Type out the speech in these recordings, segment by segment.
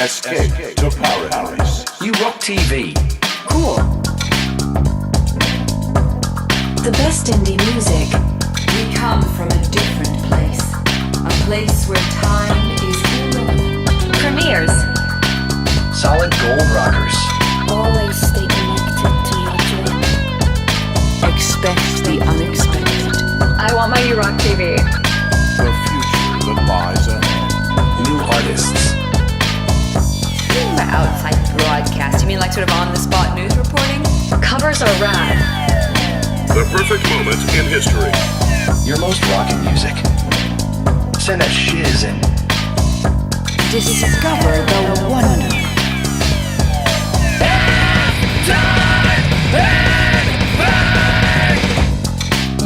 Escape to paradise. You Rock TV. Cool. The best indie music. We come from a different place. A place where time is irrelevant. Premieres. Solid gold rockers. Always stay connected to your dream. Expect the unexpected. I want my You Rock TV. The future that lies ahead. New artists. By outside broadcast, you mean like sort of on-the-spot news reporting? Covers are rad. The perfect moment in history. Your most rockin' music. Send a shiz in. Discover the wonder.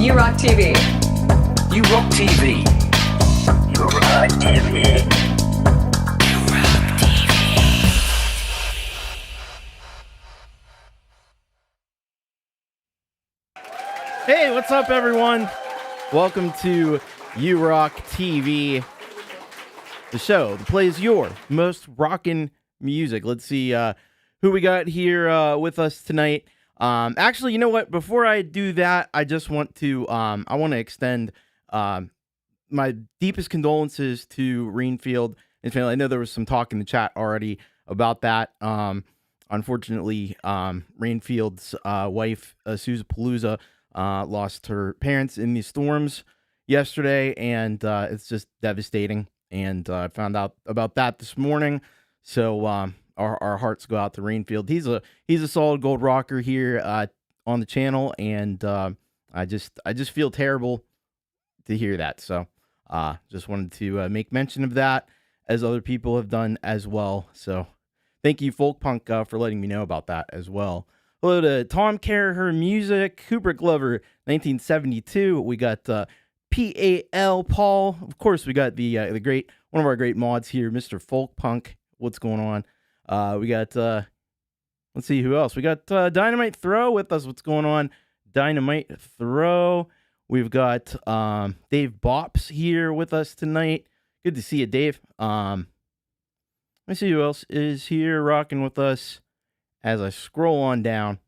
You Rock TV. You Rock TV. You Rock TV. Hey, what's up, everyone? Welcome to You Rock TV, the show that plays your most rockin' music. Let's see who we got here with us tonight. Actually, you know what? Before I do that, I just want to I want to extend my deepest condolences to Rainfield and family. I know there was some talk in the chat already about that. Unfortunately, Rainfield's wife, Susan Palooza, lost her parents in these storms yesterday, and it's just devastating. And I found out about that this morning, so our hearts go out to Rainfield. He's a solid gold rocker here on the channel, and I just feel terrible to hear that. So just wanted to make mention of that, as other people have done as well. So thank you, Folkpunk, for letting me know about that as well. Hello to Tom Carraher Music, Kubricklover, 1972. We got PAL Paul. Of course, we got the great, one of our great mods here, Mr. Folkpunk. What's going on? We got let's see who else. We got Dynamite Throw with us. What's going on? Dynamite Throw. We've got Dave Bops here with us tonight. Good to see you, Dave. Let me see who else is here rocking with us. As I scroll on down,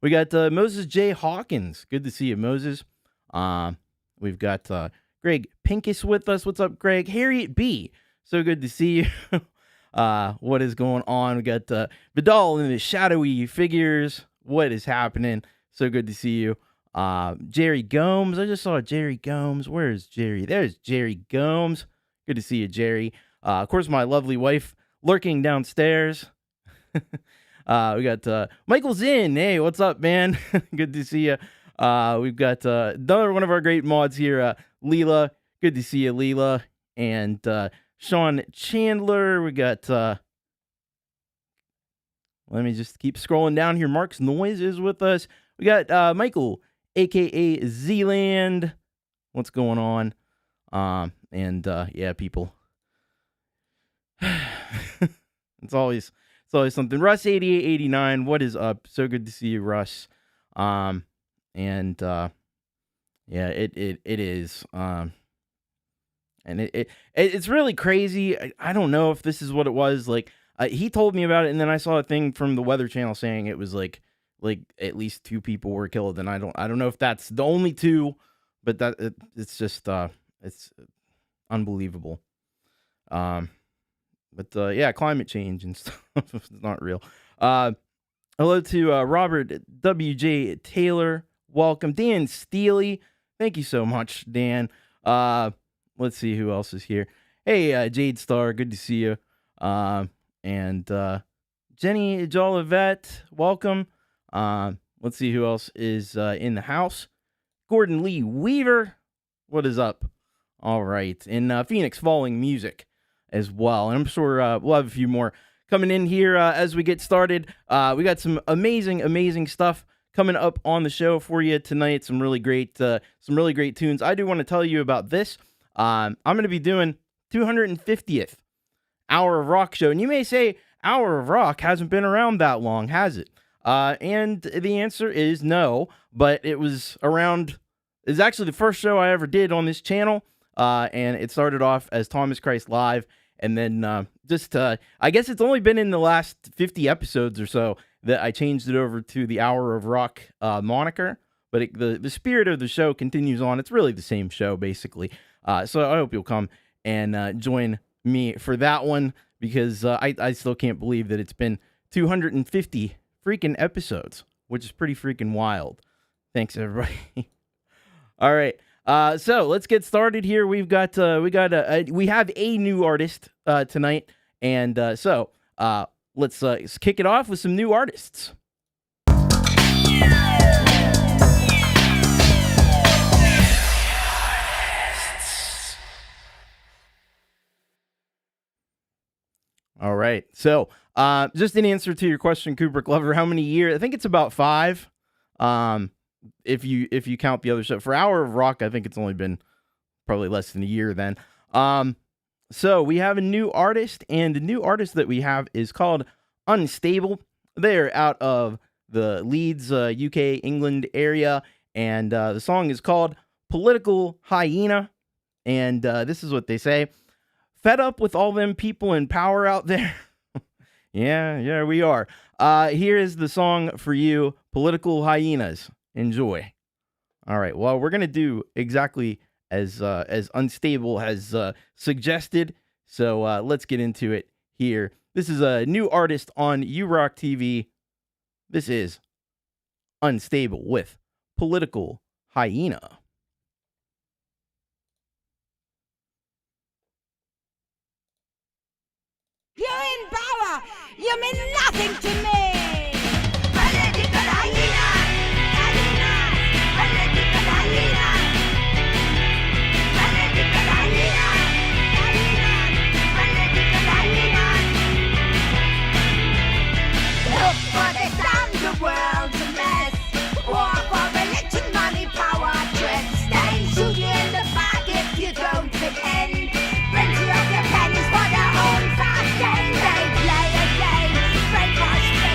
we got Moses J. Hawkins. Good to see you, Moses. We've got Greg Pincus with us. What's up, Greg? Harriet B. So good to see you. What is going on? We got Vidal and the Shadowy Figures. What is happening? So good to see you. Jerry Gomes. I just saw Jerry Gomes. Where is Jerry? There's Jerry Gomes. Good to see you, Jerry. Of course, my lovely wife lurking downstairs. We got Michael Zinn. Hey, what's up, man? Good to see you. We've got another one of our great mods here, Leela. Good to see you, Leela. And Sean Chandler. We got, let me just keep scrolling down here. Mark's Noise is with us. We got Michael, a.k.a. Zealand. What's going on? Yeah, people. It's always something. Russ 8889, what is up? So good to see you, Russ. Yeah, it is. And it's really crazy. I don't know if this is what it was. Like he told me about it, and then I saw a thing from the Weather Channel saying it was like at least 2 people were killed, and I don't know if that's the only 2, but it's just it's unbelievable. But yeah, climate change and stuff is not real. Hello to Robert W.J. Taylor. Welcome. Dan Steely. Thank you so much, Dan. Let's see who else is here. Hey, Jade Star. Good to see you. And Jenny Jolivet. Welcome. Let's see who else is in the house. Gordon Lee Weaver. What is up? All right. And Fenix Falling Music as well. And I'm sure we'll have a few more coming in here as we get started. We got some amazing stuff coming up on the show for you tonight. Some really great tunes. I do want to tell you about this. I'm going to be doing 250th Hour of Rock show. And you may say, Hour of Rock hasn't been around that long, has it? And the answer is no, but it's actually the first show I ever did on this channel. And it started off as Thomas Christ Live. And then just I guess it's only been in the last 50 episodes or so that I changed it over to the Hour of Rock moniker. But the spirit of the show continues on. It's really the same show, basically. So I hope you'll come and join me for that one, because I still can't believe that it's been 250 freaking episodes, which is pretty freaking wild. Thanks, everybody. All right. So let's get started here. We have a new artist tonight, and so let's kick it off with some new artists. All right. So just in answer to your question, Kubricklover, how many years? I think it's about 5. If you count the other show. For Hour of Rock, I think it's only been probably less than a year then. So we have a new artist, and the new artist that we have is called Unstable. They're out of the Leeds, UK, England area, and the song is called Political Hyena, and this is what they say. Fed up with all them people in power out there? Yeah, we are. Here is the song for you, Political Hyenas. Enjoy. All right, well, we're going to do exactly as Unstable has suggested, so let's get into it here. This is a new artist on URock TV. This is Unstable with Political Hyena. You're in power! You mean nothing to me! Political hyena! Hyena! Political hyena! Political hyena! Hyena! Political hyena! Look for this underworld to mess! War for religion, money, power, dread! Stay, shoot you in the back if you don't fit in! Plenty of your pennies for their own fast gain! They play a game, brainwash me!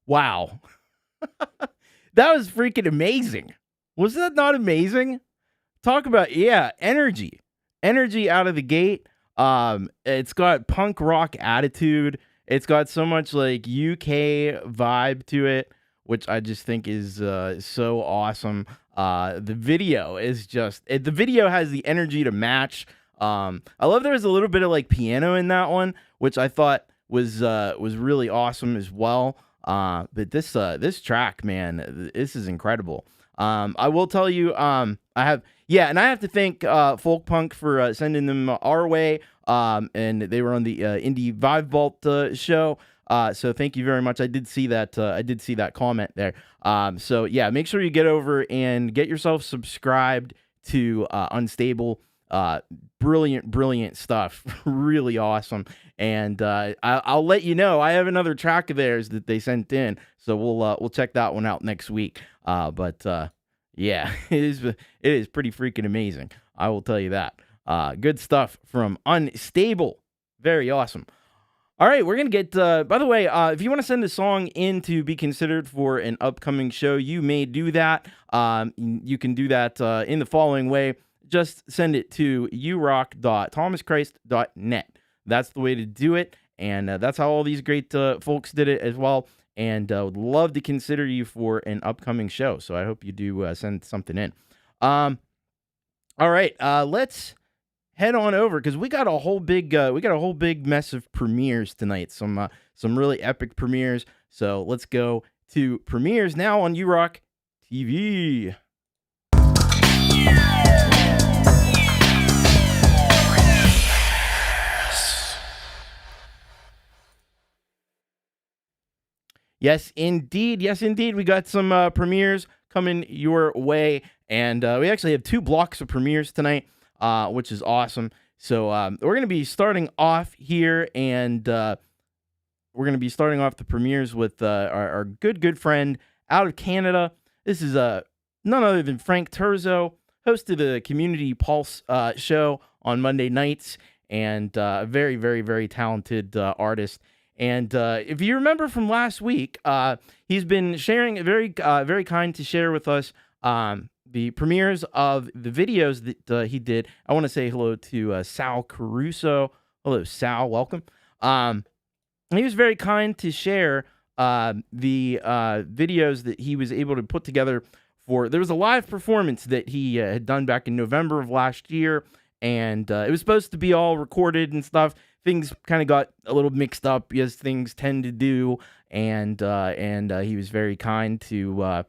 Wow. That was freaking amazing. Was that not amazing? Talk about, energy. Energy out of the gate. It's got punk rock attitude. It's got so much like UK vibe to it, which I just think is so awesome. The video is the video has the energy to match. I love there was a little bit of like piano in that one, which I thought was really awesome as well. But this track, man, this is incredible. I will tell you, and I have to thank Folkpunk for sending them our way. And they were on the Indie Vibe Vault show. So thank you very much. I did see that comment there. So yeah, make sure you get over and get yourself subscribed to Unstable. Brilliant stuff. Really awesome. And I'll let you know. I have another track of theirs that they sent in, so we'll check that one out next week. But yeah, it is pretty freaking amazing. I will tell you that. Good stuff from Unstable. Very awesome. All right, we're going to get, by the way, if you want to send a song in to be considered for an upcoming show, you may do that. You can do that in the following way. Just send it to urock.thomaschrist.net. That's the way to do it, and that's how all these great folks did it as well, and would love to consider you for an upcoming show, so I hope you do send something in. All right, let's head on over, because we got a whole big mess of premieres tonight, some really epic premieres, so let's go to premieres now on URock TV. Yes, indeed. We got some premieres coming your way, and we actually have 2 blocks of premieres tonight, which is awesome. So we're going to be starting off here, and we're going to be starting off the premieres with our good friend out of Canada. This is none other than Frank Terzo, host of the Community Pulse show on Monday nights, and a very, very, very talented artist. And if you remember from last week, he's been sharing, very kind to share with us the premieres of the videos that he did. I want to say hello to Sal Caruso. Hello, Sal. Welcome. He was very kind to share the videos that he was able to put together for. There was a live performance that he had done back in November of last year, and it was supposed to be all recorded and stuff. Things kind of got a little mixed up, as things tend to do, and he was very kind to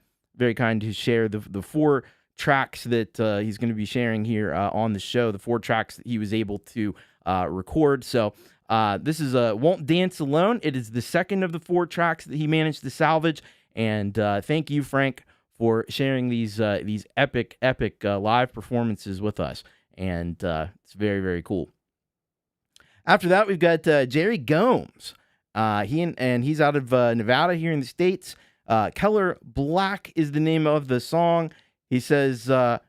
share the 4 tracks that he's going to be sharing here on the show. The 4 tracks that he was able to record. So this is "Won't Dance Alone." It is the second of the 4 tracks that he managed to salvage. And thank you, Frank, for sharing these epic live performances with us. And it's very, very cool. After that, we've got Jerry Gomes. He's out of Nevada here in the States. Keller Black is the name of the song. He says, I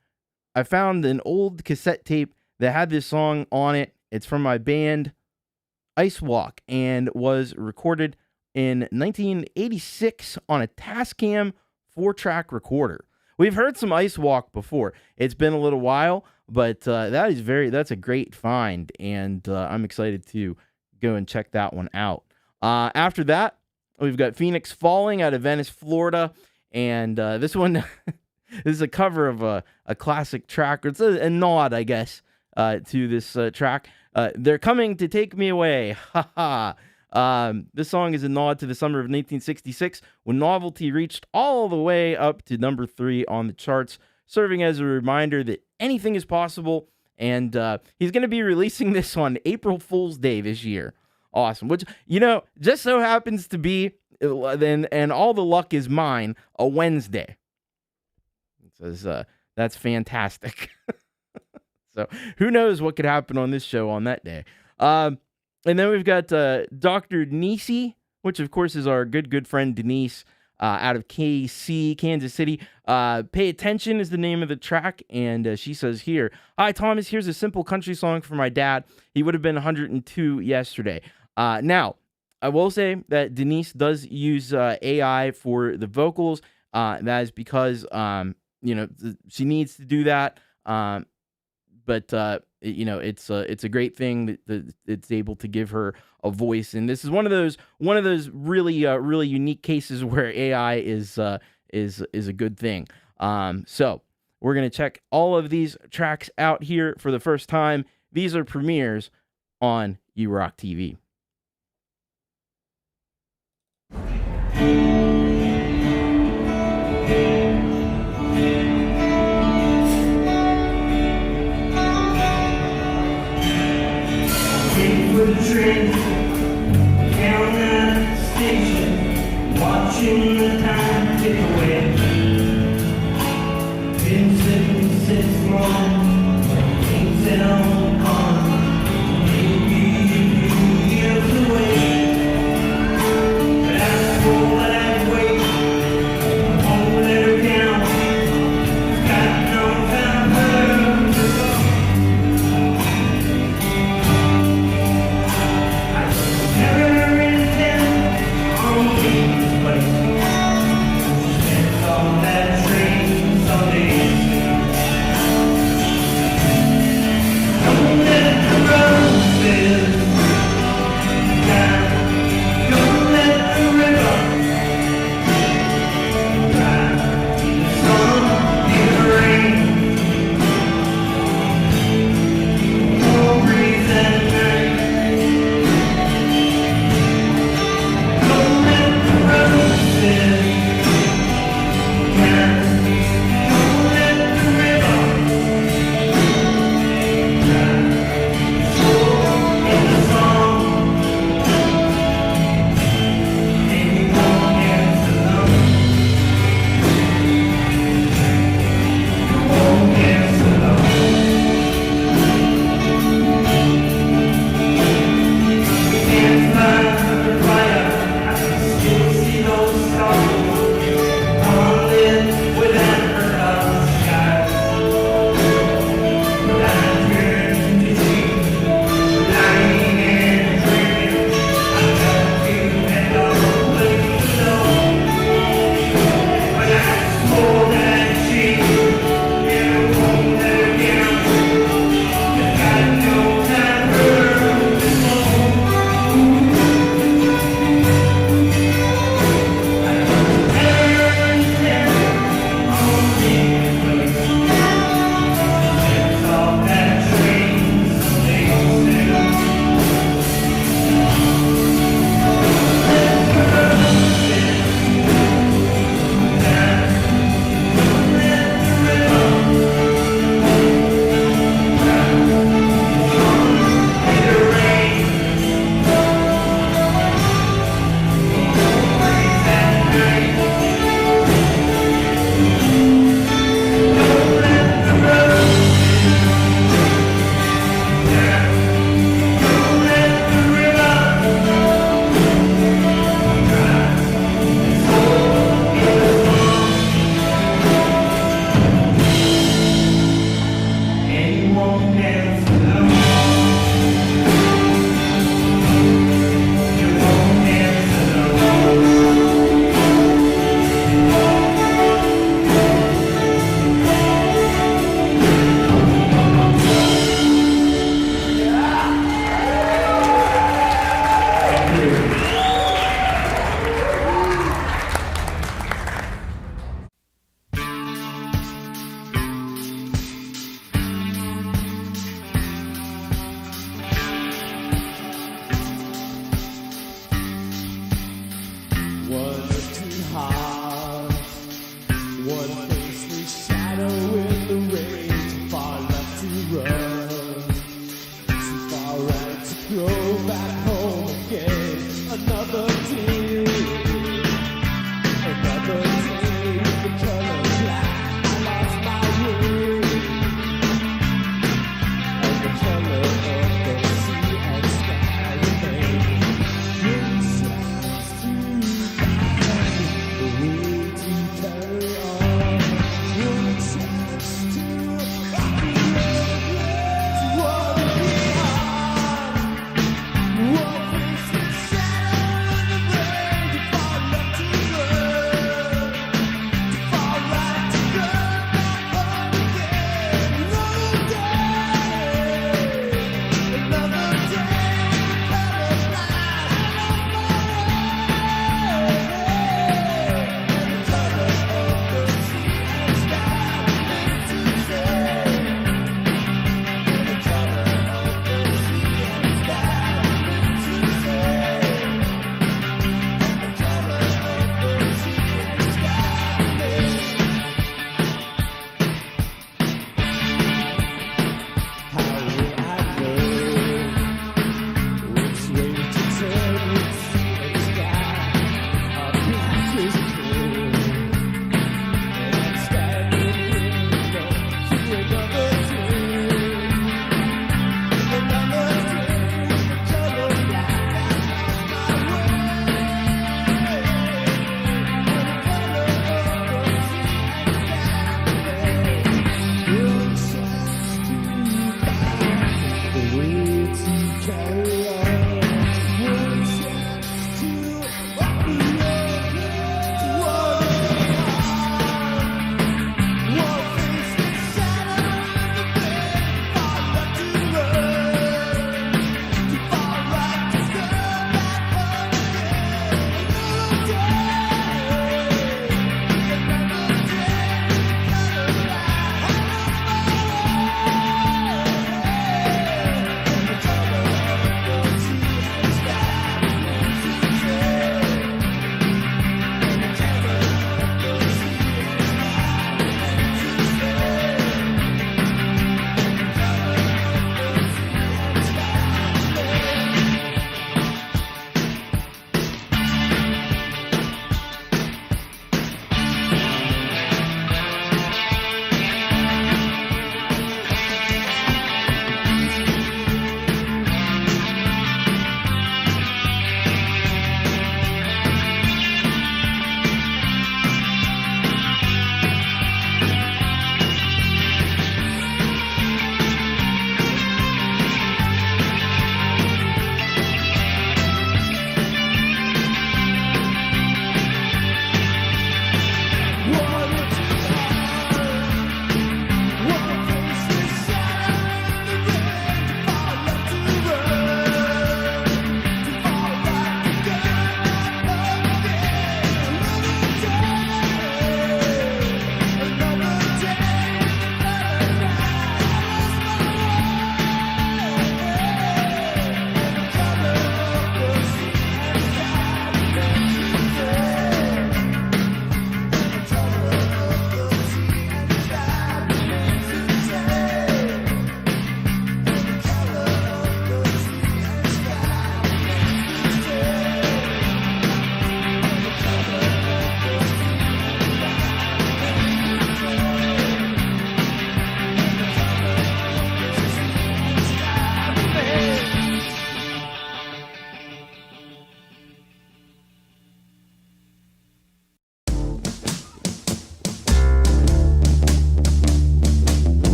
found an old cassette tape that had this song on it. It's from my band Ice Walk and was recorded in 1986 on a Tascam 4-track recorder. We've heard some Ice Walk before. It's been a little while, but that's a great find, and I'm excited to go and check that one out. After that, we've got Fenix Falling out of Venice, Florida, and this one this is a cover of a classic track. It's a nod, I guess, to this track. They're Coming to Take Me Away. Ha ha. This song is a nod to the summer of 1966 when Novelty reached all the way up to number 3 on the charts, serving as a reminder that anything is possible. And he's going to be releasing this on April Fool's Day this year. Awesome. Which, just so happens to be, and all the luck is mine, a Wednesday. It says, that's fantastic. So who knows what could happen on this show on that day. And then we've got Dr. Nisi, which of course is our good friend Denise out of KC, Kansas City. Pay Attention is the name of the track, and she says here, "Hi Thomas, here's a simple country song for my dad. He would have been 102 yesterday." Now, I will say that Denise does use AI for the vocals. That is because she needs to do that. But it's a great thing that it's able to give her a voice. And this is one of those really really unique cases where AI is a good thing. So we're gonna check all of these tracks out here for the first time. These are premieres on You Rock TV. Train down the station, watching the time tick away. Been sitting 6 months, ain't said I'm gone. Maybe a few years away. But after all that wait, I won't let her down. God knows I've heard her go. Never in town, on this place.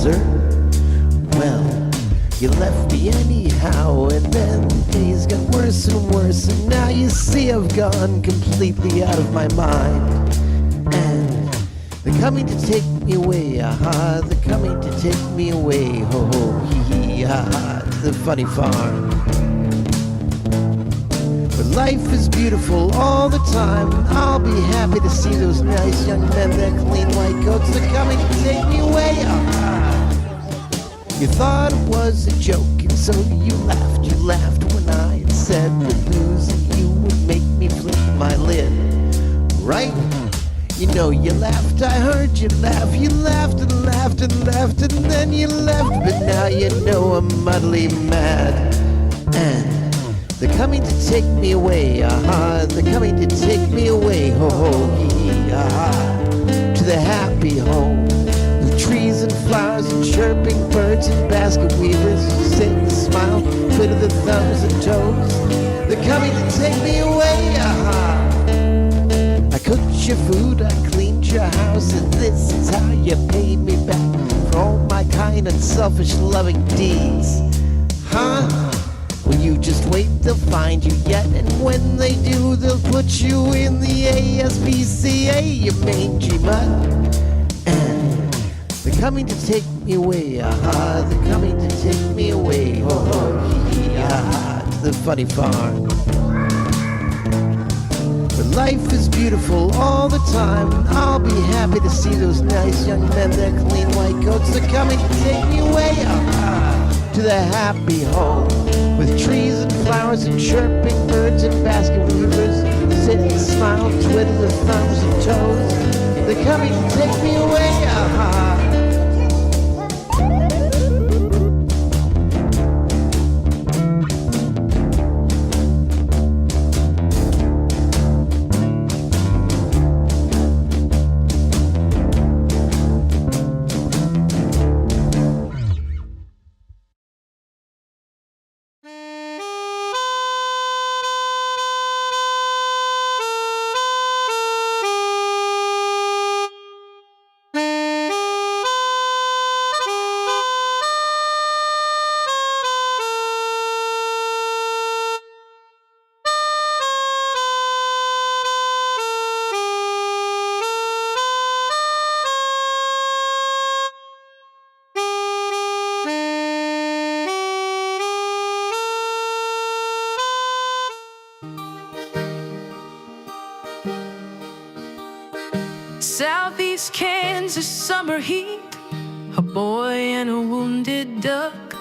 loser. Well, you left me anyhow, and then things got worse and worse, and now you see I've gone completely out of my mind. And they're coming to take me away, aha, they're coming to take me away, ho ho, hee hee, ha ha, to the funny farm. But life is beautiful all the time, and I'll be happy to see those nice young men, their clean white coats, they're coming to take me away, aha. You thought it was a joke, and so you laughed when I had said that losing you would make me flip my lid, right? You know you laughed, I heard you laugh, you laughed and laughed and laughed, and then you left, but now you know I'm utterly mad. And they're coming to take me away, aha, they're coming to take me away, ho ho, hee hee, aha, to the happy home. Trees and flowers and chirping birds and basket weavers who sit and smile, twiddle their thumbs and toes. They're coming to take me away, aha. I cooked your food, I cleaned your house, and this is how you pay me back for all my kind and selfish loving deeds. Huh? Well, you just wait, they'll find you yet, and when they do, they'll put you in the ASPCA, you mangy mutt. They're coming to take me away, aha, they're coming to take me away, ho ho, hee hee, aha, to the funny farm. But life is beautiful all the time, and I'll be happy to see those nice young men, their clean white coats, they're coming to take me away, aha, to the happy home, with trees and flowers and chirping birds and basket weavers, sit and smile, twiddle their thumbs and toes, they're coming to take me away, aha. Southeast Kansas summer heat, a boy and a wounded duck,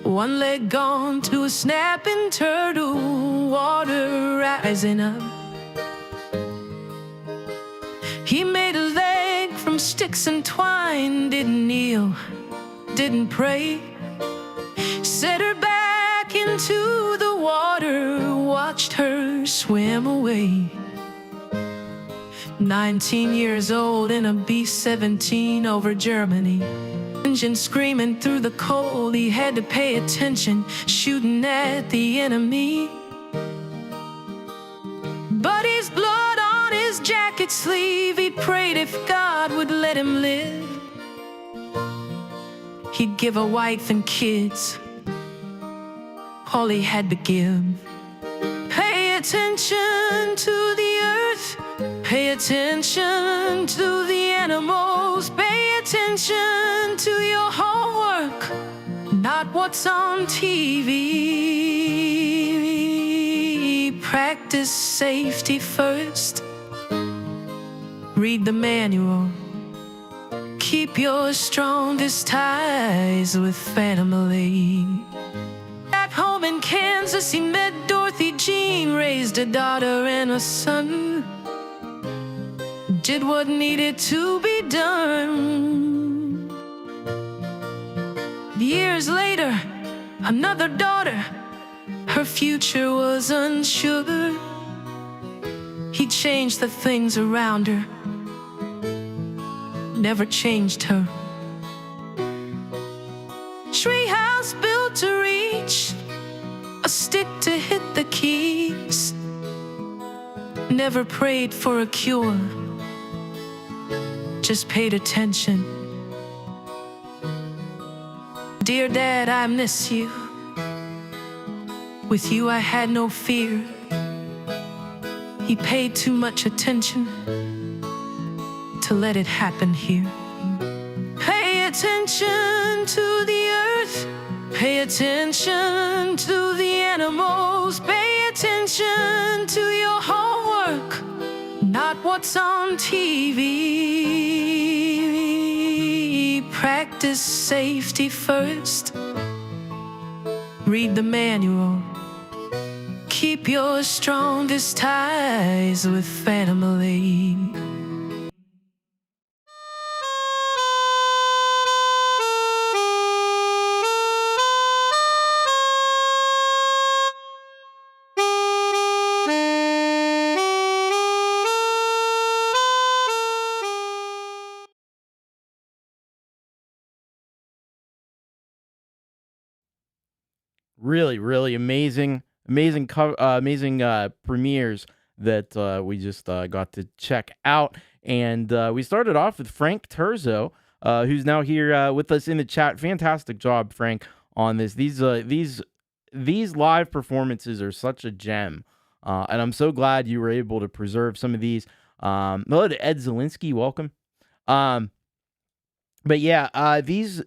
one leg gone to a snapping turtle, water rising up. He made a leg from sticks and twine, didn't kneel, didn't pray, set her back into the water, watched her swim away. 19 years old in a B-17 over Germany, engine screaming through the cold, he had to pay attention, shooting at the enemy. But his blood on his jacket sleeve, he prayed if God would let him live, he'd give a wife and kids all he had to give. Pay attention to the earth, pay attention to the animals, pay attention to your homework, not what's on TV. Practice safety first, read the manual, keep your strongest ties with family. Back home in Kansas, he met Dorothy Jean, raised a daughter and a son, did what needed to be done. Years later, another daughter, her future was unsure. He changed the things around her, never changed her. Treehouse built to reach, a stick to hit the keys, never prayed for a cure, just paid attention. Dear Dad, I miss you. With you I had no fear. He paid too much attention to let it happen here. Pay attention to the earth. Pay attention to the animals. Pay attention to your homework, not what's on TV. Practice safety first. Read the manual. Keep your strongest ties with family. Really amazing premieres that we just got to check out. And we started off with Frank Terzo, who's now here with us in the chat. Fantastic job, Frank, on this. These live performances are such a gem, and I'm so glad you were able to preserve some of these. Hello to Ed Zielinski, welcome. But yeah, these,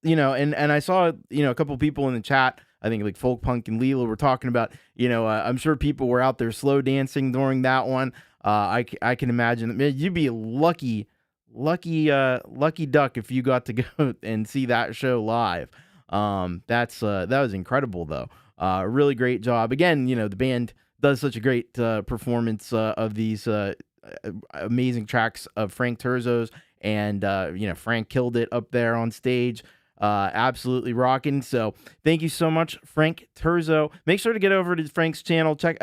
and I saw, a couple people in the chat. I think like Folkpunk and Leela were talking about, I'm sure people were out there slow dancing during that one. I can imagine, man, you'd be a lucky duck if you got to go and see that show live. That was incredible though. Really great job. Again, the band does such a great performance of these amazing tracks of Frank Terzo's, and Frank killed it up there on stage. Absolutely rocking. So thank you so much, Frank Terzo. Make sure to get over to Frank's channel. Check,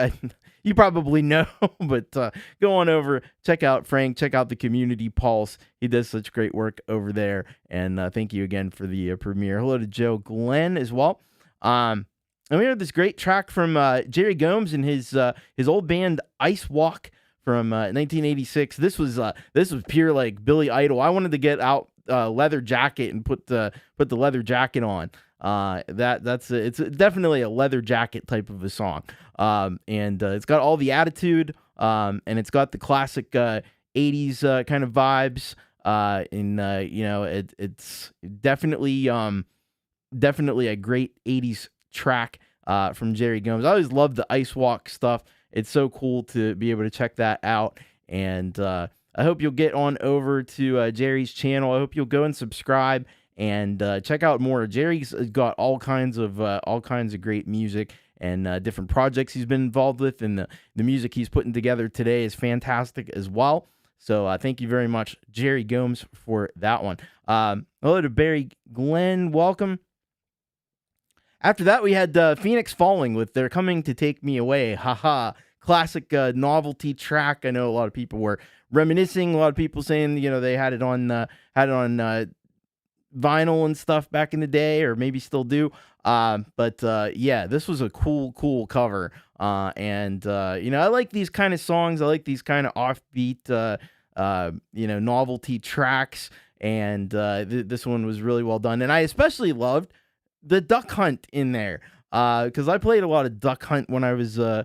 you probably know, but go on over, check out Frank, check out the Community Pulse. He does such great work over there. And thank you again for the premiere. Hello to Joe Glenn as well. And we heard this great track from Jerry Gomes and his old band Ice Walk from 1986. This was pure like Billy Idol. I wanted to get out leather jacket and put the leather jacket on. It's definitely a leather jacket type of a song. And it's got all the attitude, and it's got the classic 80s kind of vibes. It's definitely a great 80s track from Jerry Gomes. I always love the Ice Walk stuff. It's so cool to be able to check that out. And I hope you'll get on over to Jerry's channel. I hope you'll go and subscribe and check out more. Jerry's got all kinds of great music and different projects he's been involved with, and the music he's putting together today is fantastic as well. So thank you very much, Jerry Gomes, for that one. Hello to Barry Glenn, welcome. After that, we had Fenix Falling with "They're Coming to Take Me Away." Haha, classic novelty track. I know a lot of people were reminiscing. A lot of people saying, they had it on vinyl and stuff back in the day, or maybe still do. But this was a cool cover. And I like these kind of songs. I like these kind of offbeat, novelty tracks. And this one was really well done. And I especially loved the duck hunt in there, because I played a lot of duck hunt when I was a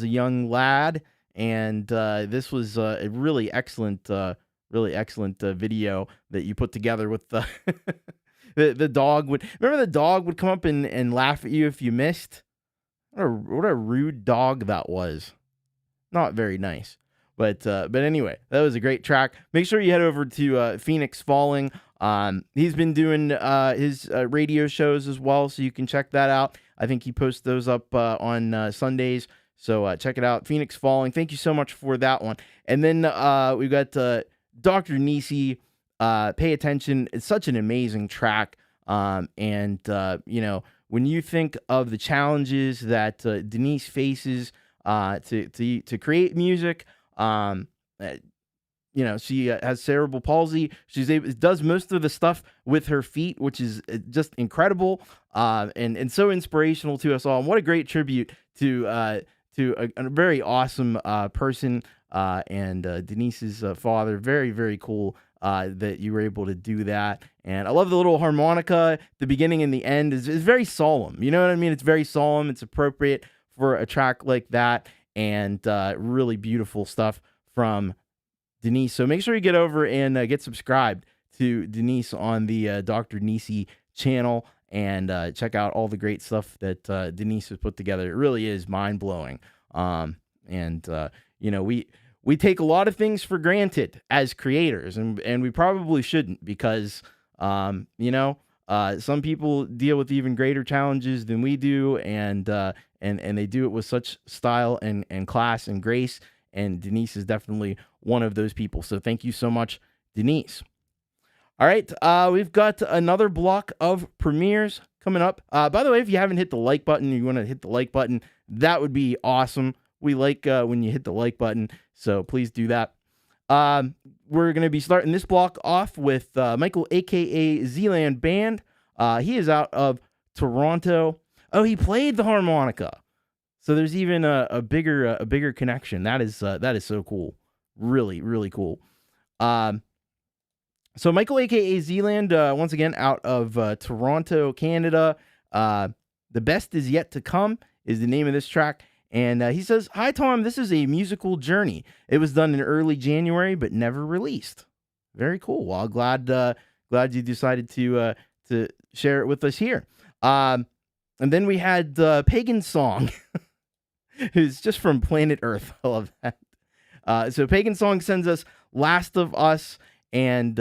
young lad. And this was a really excellent video that you put together with the the dog would. Remember the dog would come up and laugh at you if you missed? What a rude dog that was. Not very nice. But anyway, that was a great track. Make sure you head over to Fenix Falling. He's been doing his radio shows as well, so you can check that out. I think he posts those up on Sundays. So check it out, Fenix Falling. Thank you so much for that one. And then we've got Dr. Nisi, Pay Attention. It's such an amazing track. When you think of the challenges that Denise faces to create music, she has cerebral palsy. Does most of the stuff with her feet, which is just incredible and so inspirational to us all. And what a great tribute to a very awesome person and Denise's father. Very, very cool that you were able to do that. And I love the little harmonica. The beginning and the end is very solemn. You know what I mean? It's very solemn. It's appropriate for a track like that. And really beautiful stuff from Denise. So make sure you get over and get subscribed to Denise on the Dr. Nisi channel and check out all the great stuff that Denise has put together. It really is mind-blowing. You know, we take a lot of things for granted as creators, and we probably shouldn't, because you know, some people deal with even greater challenges than we do, and they do it with such style and class and grace, and Denise is definitely one of those people. So thank you so much, Denise. All right, we've got another block of premieres coming up. By the way, if you haven't hit the like button, you want to hit the like button, that would be awesome. We like when you hit the like button, so please do that. We're going to be starting this block off with Michael, a.k.a. Zealand Band. He is out of Toronto. Oh, he played the harmonica. So there's even a bigger connection. That is so cool. Really, really cool. So Michael, a.k.a. Zealand, once again, out of Toronto, Canada. The Best Is Yet to Come is the name of this track. And he says, "Hi, Tom, this is a musical journey. It was done in early January, but never released." Very cool. Well, glad you decided to share it with us here. And then we had Pagan Song, who's just from planet Earth. I love that. So Pagan Song sends us Last of Us, and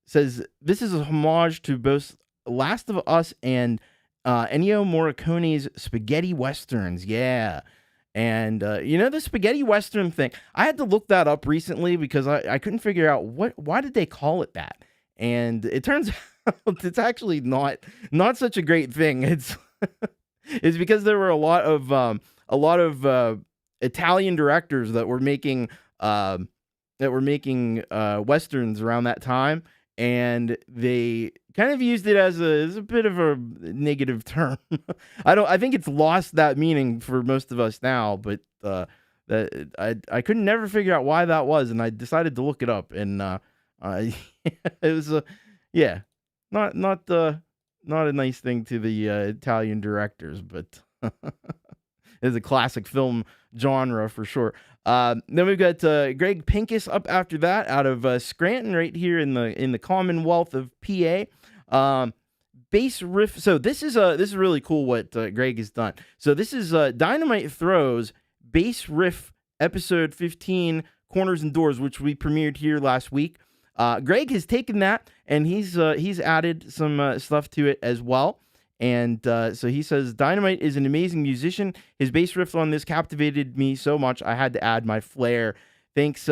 says, "This is a homage to both Last of Us and Ennio Morricone's spaghetti westerns." Yeah. And you know, the spaghetti western thing, I had to look that up recently because I couldn't figure out why did they call it that. And it turns out it's actually not such a great thing. It's it's because there were a lot of Italian directors that were making westerns around that time, and they kind of used it as a bit of a negative term. I think it's lost that meaning for most of us now, but that I couldn't never figure out why that was, and I decided to look it up, and it was not a nice thing to the Italian directors, but it's a classic film genre for sure. Then we've got Greg Pincus up after that, out of Scranton, right here in the Commonwealth of PA. Bass riff. So this is really cool what Greg has done. So this is Dynamite Throws Bass Riff episode 15, Corners and Doors, which we premiered here last week. Greg has taken that and he's added some stuff to it as well. And so he says, "Dynamite is an amazing musician. His bass riff on this captivated me so much, I had to add my flair. Thanks,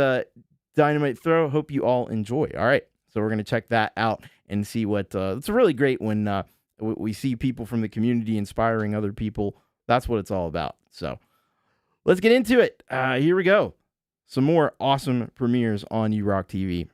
Dynamite Throw. Hope you all enjoy." All right, so we're going to check that out and see what... it's really great when we see people from the community inspiring other people. That's what it's all about. So let's get into it. Here we go. Some more awesome premieres on URock TV.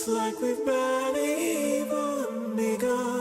It's like we've barely even begun.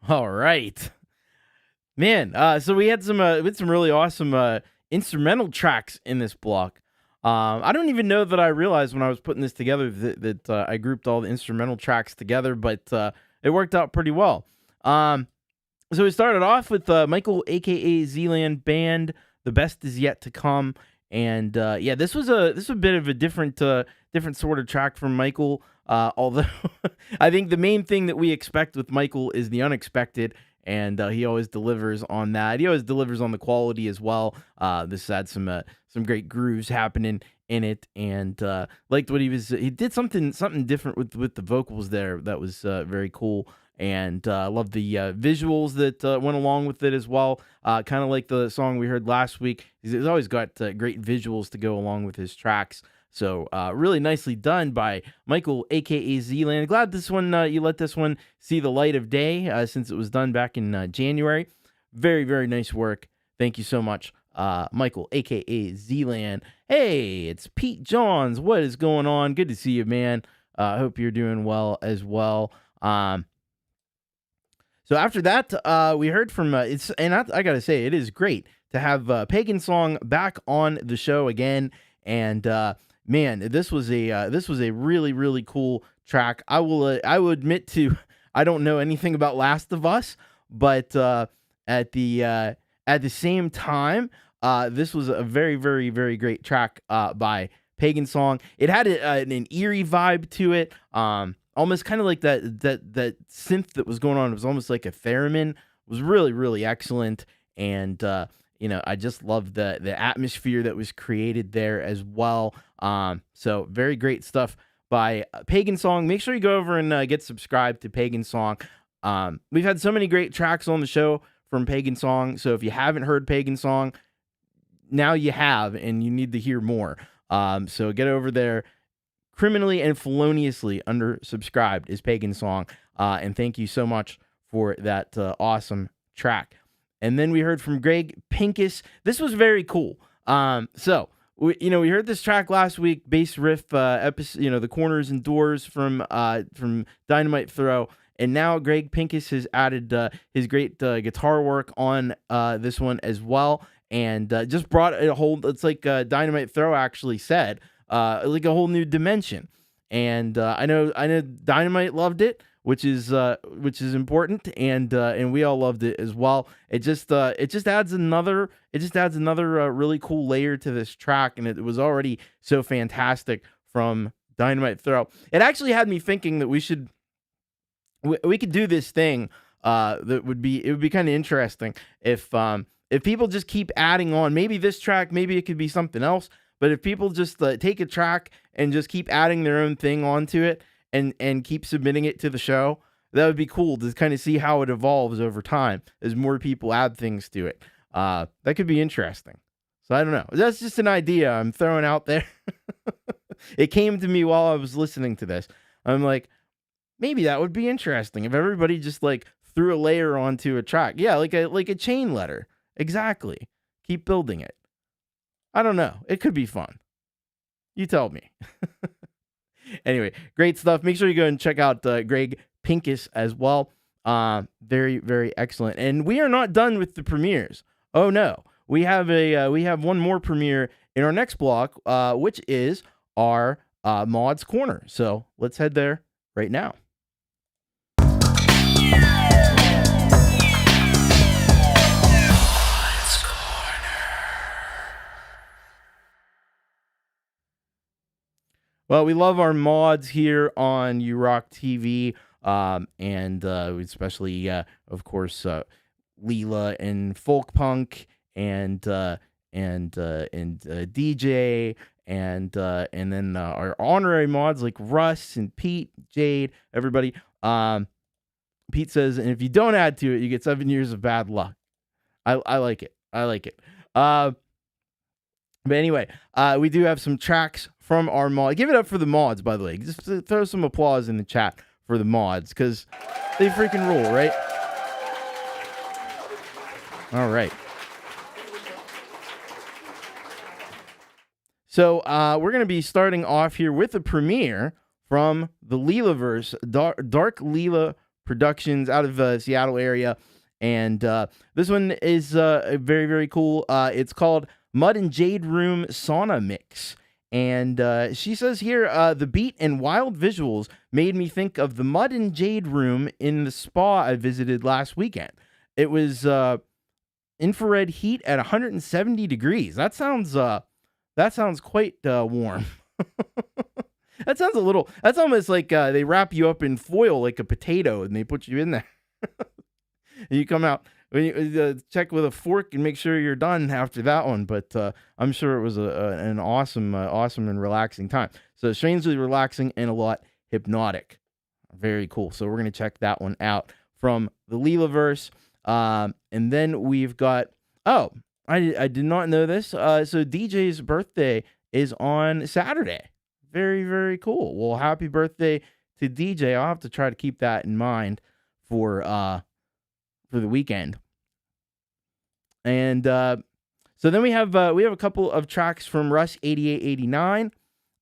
All right, man. So we had some really awesome instrumental tracks in this block. I don't even know that I realized when I was putting this together that I grouped all the instrumental tracks together, but it worked out pretty well. So we started off with Michael, aka Zealand Band. The Best Is Yet to Come, and yeah, this was a bit of a different sort of track from Michael. Although I think the main thing that we expect with Michael is the unexpected, and he always delivers on that. He always delivers on the quality as well. This had some great grooves happening in it, and liked what he did something different with the vocals there. That was very cool. And love the visuals that went along with it as well. Kind of like the song we heard last week. He's always got great visuals to go along with his tracks. So really nicely done by Michael, a.k.a. Zealand. Glad this one you let this one see the light of day since it was done back in January. Very, very nice work. Thank you so much, Michael, a.k.a. Zealand. Hey, it's Pete Johns. What is going on? Good to see you, man. I hope you're doing well as well. So after that, we heard from I gotta say, it is great to have Pagan Song back on the show again. And man, this was a really, really cool track. I will admit to, I don't know anything about Last of Us, but at the same time, this was a very, very, very great track by Pagan Song. It had an eerie vibe to it. Almost kind of like that synth that was going on. It was almost like a theremin. It was really, really excellent. And, I just love the atmosphere that was created there as well. So very great stuff by Pagan Song. Make sure you go over and get subscribed to Pagan Song. We've had so many great tracks on the show from Pagan Song. So if you haven't heard Pagan Song, now you have, and you need to hear more. So get over there. Criminally and feloniously under-subscribed is Pagan Song. And thank you so much for that awesome track. And then we heard from Greg Pincus. This was very cool. So we heard this track last week, bass riff episode, the corners and doors from Dynamite Throw. And now Greg Pincus has added his great guitar work on this one as well. And just brought a whole, it's like Dynamite Throw actually said, like a whole new dimension. And I know Dynamite loved it, which is important, and we all loved it as well. It just adds another really cool layer to this track, and it was already so fantastic from Dynamite Throw. It actually had me thinking that we could do this thing it would be kind of interesting if people just keep adding on, maybe this track, maybe it could be something else. But if people just take a track and just keep adding their own thing onto it and keep submitting it to the show, that would be cool to kind of see how it evolves over time as more people add things to it. That could be interesting. So I don't know. That's just an idea I'm throwing out there. It came to me while I was listening to this. I'm like, maybe that would be interesting if everybody just like threw a layer onto a track. Yeah, like a chain letter. Exactly. Keep building it. I don't know. It could be fun. You tell me. Anyway, great stuff. Make sure you go and check out Greg Pincus as well. Very, very excellent. And we are not done with the premieres. Oh no, we have one more premiere in our next block, which is our Mods Corner. So let's head there right now. Well, we love our mods here on URock TV, and especially, of course, Leela and Folkpunk and DJ, and then our honorary mods like Russ and Pete, Jade, everybody. Pete says, and if you don't add to it, you get 7 years of bad luck. I like it. I like it. But anyway, we do have some tracks from our mod. Give it up for the mods, by the way. Just throw some applause in the chat for the mods, because they freaking rule, right? All right. So we're going to be starting off here with a premiere from the Leelaverse, Dark Leela Productions out of Seattle area. And this one is very, very cool. It's called Mud and Jade Room Sauna Mix. And she says here, the beat and wild visuals made me think of the Mud and Jade Room in the spa I visited last weekend. It was infrared heat at 170 degrees. That sounds quite warm. That sounds a little, that's almost like they wrap you up in foil like a potato and they put you in there. And you come out, when you check with a fork and make sure you're done after that one. But I'm sure it was an awesome and relaxing time. So strangely relaxing and a lot hypnotic. Very cool. So we're going to check that one out from the Leelaverse. And then we've got, I did not know this. So DJ's birthday is on Saturday. Very, very cool. Well, happy birthday to DJ. I'll have to try to keep that in mind for the weekend. And so then we have a couple of tracks from Russ 8889,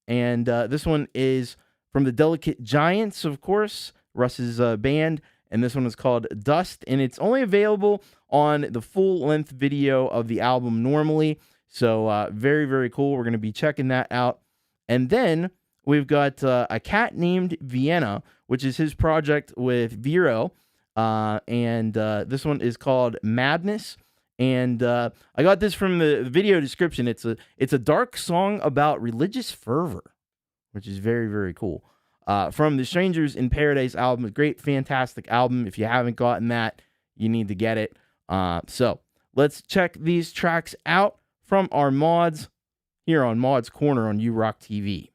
and this one is from the Delicate Giants, of course, Russ's band, and this one is called Dust, and it's only available on the full-length video of the album normally. So very, very cool. We're going to be checking that out. And then we've got A Cat Named Vienna, which is his project with Vero. And this one is called Madness. And I got this from the video description. It's a dark song about religious fervor, which is very, very cool. From the Strangers in Paradise album, a great, fantastic album. If you haven't gotten that, you need to get it. So let's check these tracks out from our mods here on Mods Corner on URock TV.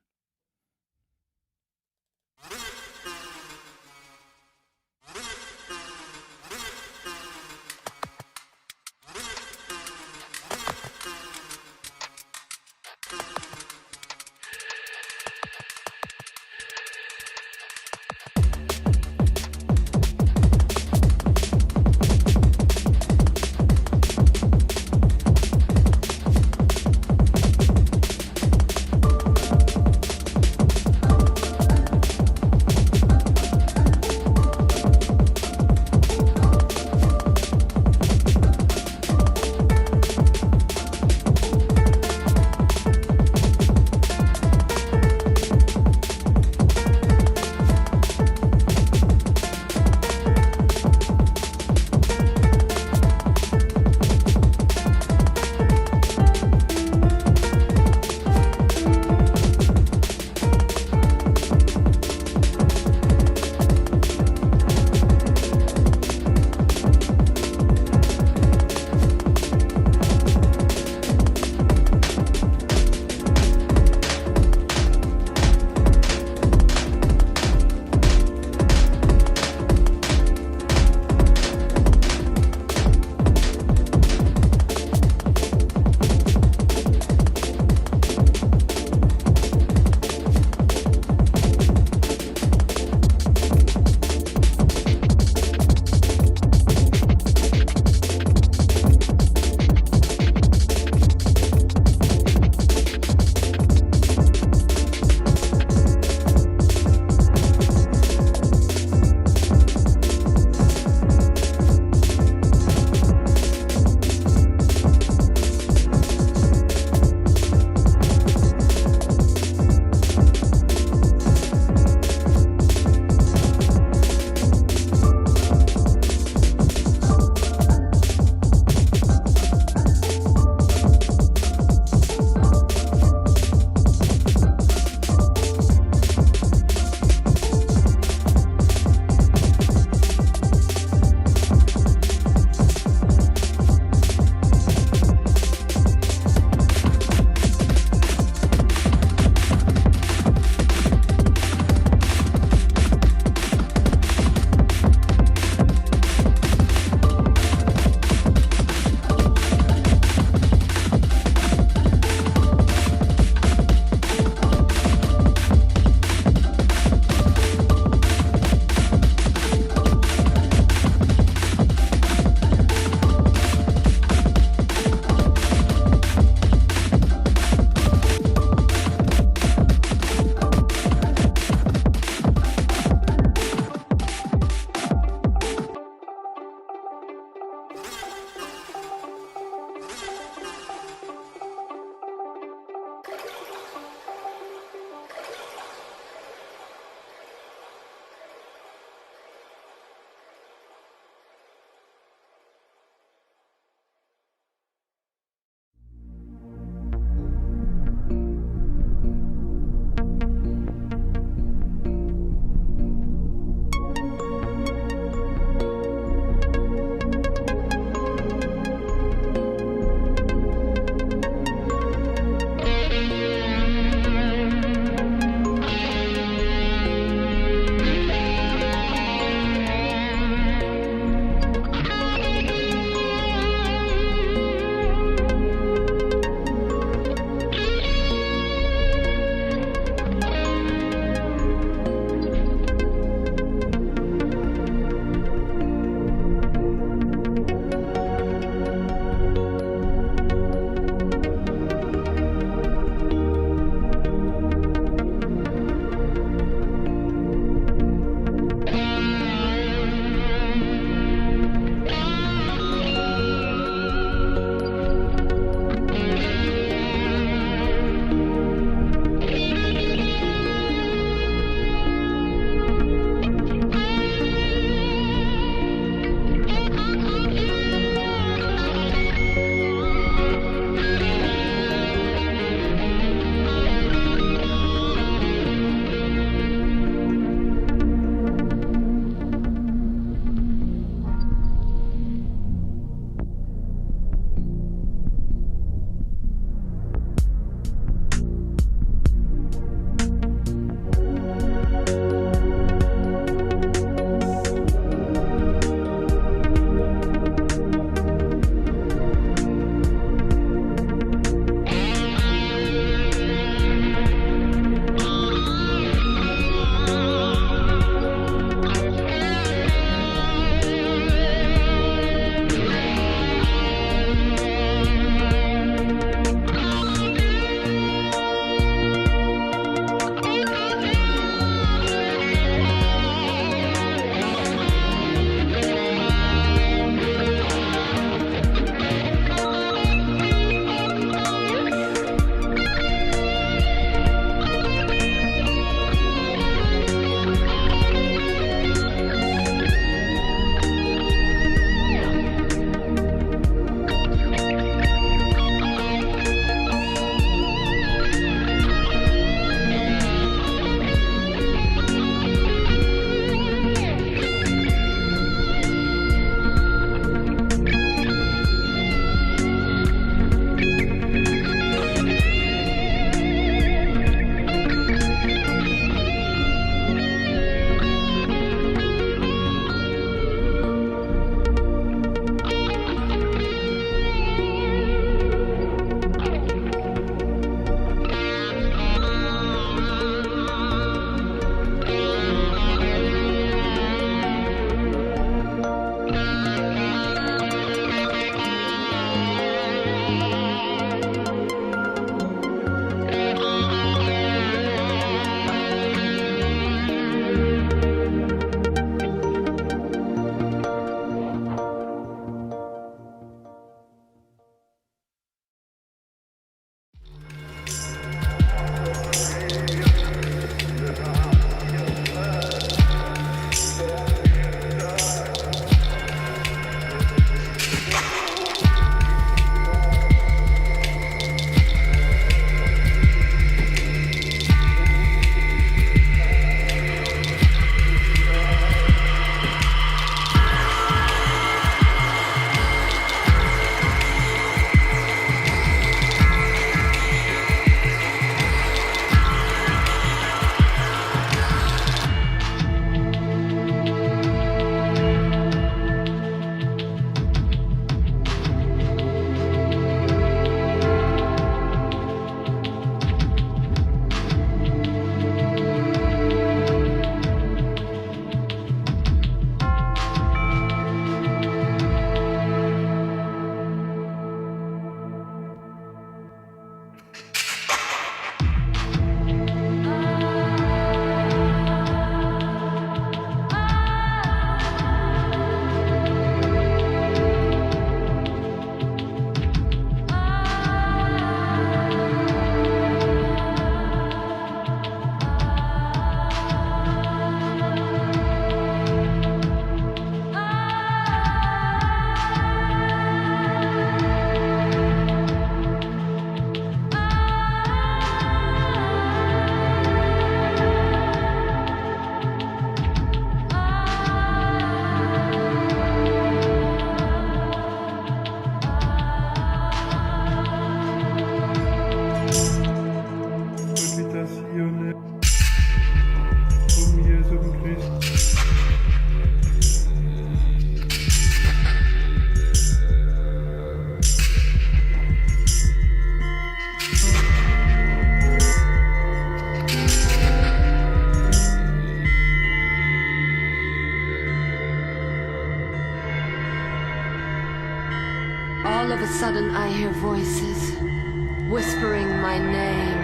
whispering my name.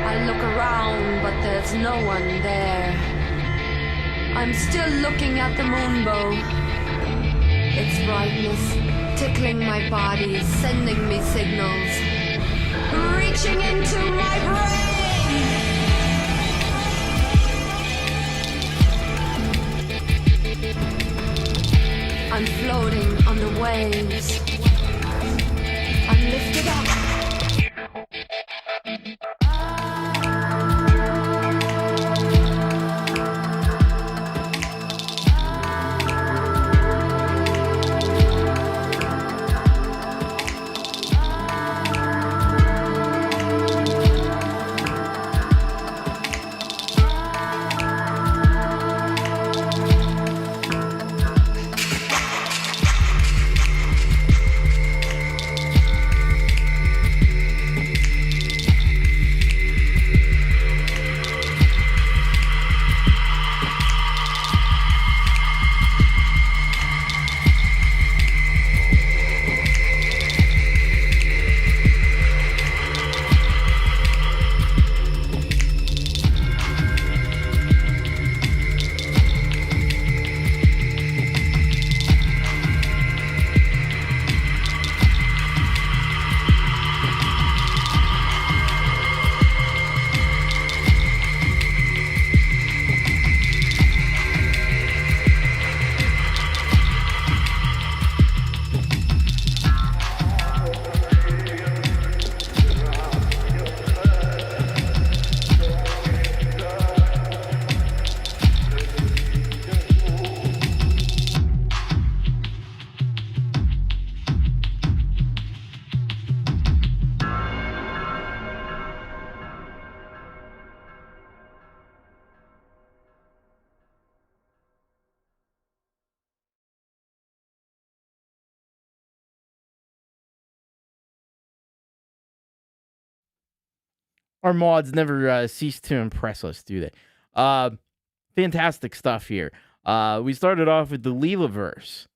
I look around, but there's no one there. I'm still looking at the moonbow. Its brightness tickling my body, sending me signals, reaching into my brain. I'm floating on the waves. I'm lifted up. Our mods never cease to impress us, do they? Fantastic stuff here. We started off with the Leelaverse,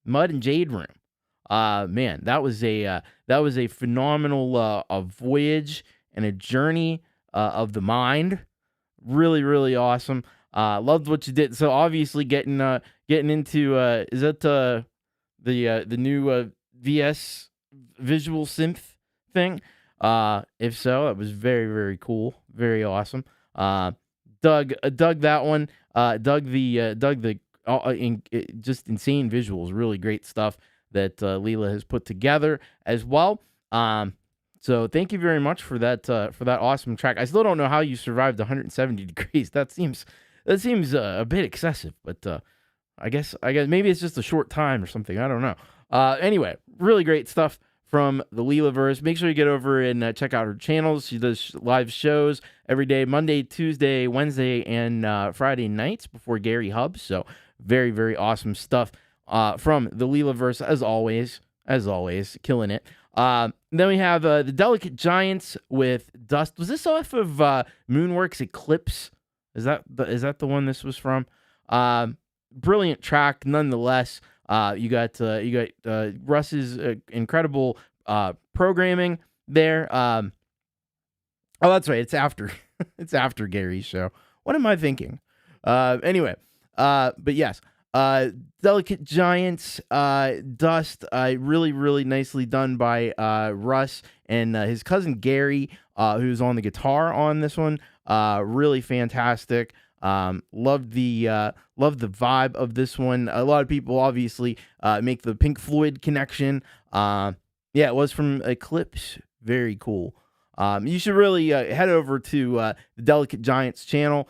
Mud and Jade Room. Man, that was a phenomenal a voyage and a journey of the mind. Really, really awesome. Loved what you did. So obviously getting into is that the new VS visual synth thing? If so, that was very, very cool, very awesome. Dug that one. Dug the just insane visuals, really great stuff that Leela has put together as well. So thank you very much for that awesome track. I still don't know how you survived 170 degrees. That seems a bit excessive, but I guess maybe it's just a short time or something. I don't know. Anyway, really great stuff from the Leelaverse. Make sure you get over and check out her channels. She does live shows every day, Monday, Tuesday, Wednesday, and Friday nights before Gary Hubs. So very, very awesome stuff from the Leelaverse, as always, killing it. Then we have the Delicate Giants with Dust. Was this off of Moonworks Eclipse? Is that the one this was from? Brilliant track, nonetheless. You got Russ's incredible programming there. Oh, that's right. It's after it's after Gary's show. What am I thinking? Anyway, but yes. Delicate Giants, Dust, really, really nicely done by Russ and his cousin Gary, who's on the guitar on this one. Really fantastic. Loved the vibe of this one. A lot of people obviously make the Pink Floyd connection. Yeah, it was from Eclipse. Very cool. You should really head over to the Delicate Giants channel.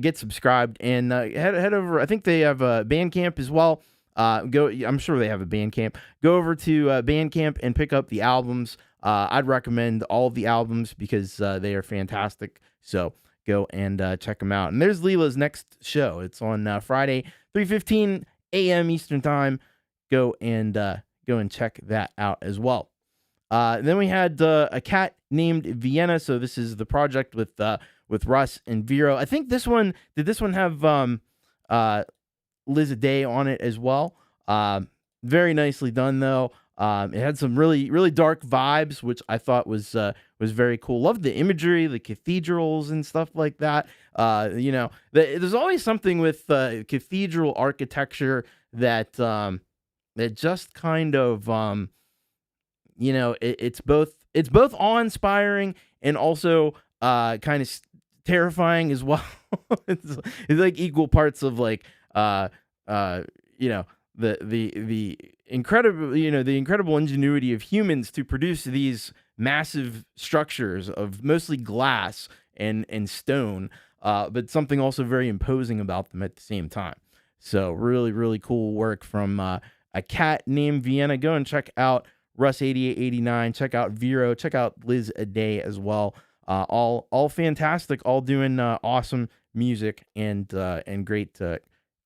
Get subscribed and head over. I think they have a Bandcamp as well. I'm sure they have a Bandcamp. Go over to Bandcamp and pick up the albums. I'd recommend all of the albums because they are fantastic. So go and check them out. And there's Leela's next show. It's on Friday, 3:15 a.m. Eastern Time. Go and check that out as well. Then we had a cat named Vienna. So this is the project with Russ and Vero. I think this one have Liz Day on it as well. Very nicely done though. It had some really, really dark vibes, which I thought was very cool. Loved the imagery, the cathedrals and stuff like that. There's always something with cathedral architecture that that just kind of it's both awe-inspiring and also kind of terrifying as well. it's like equal parts of like the incredible the incredible ingenuity of humans to produce these massive structures of mostly glass and stone, but something also very imposing about them at the same time. So really, really cool work from a cat named Vienna. Go and check out Russ8889. Check out Vero. Check out Liz A Day as well. All fantastic. All doing awesome music and great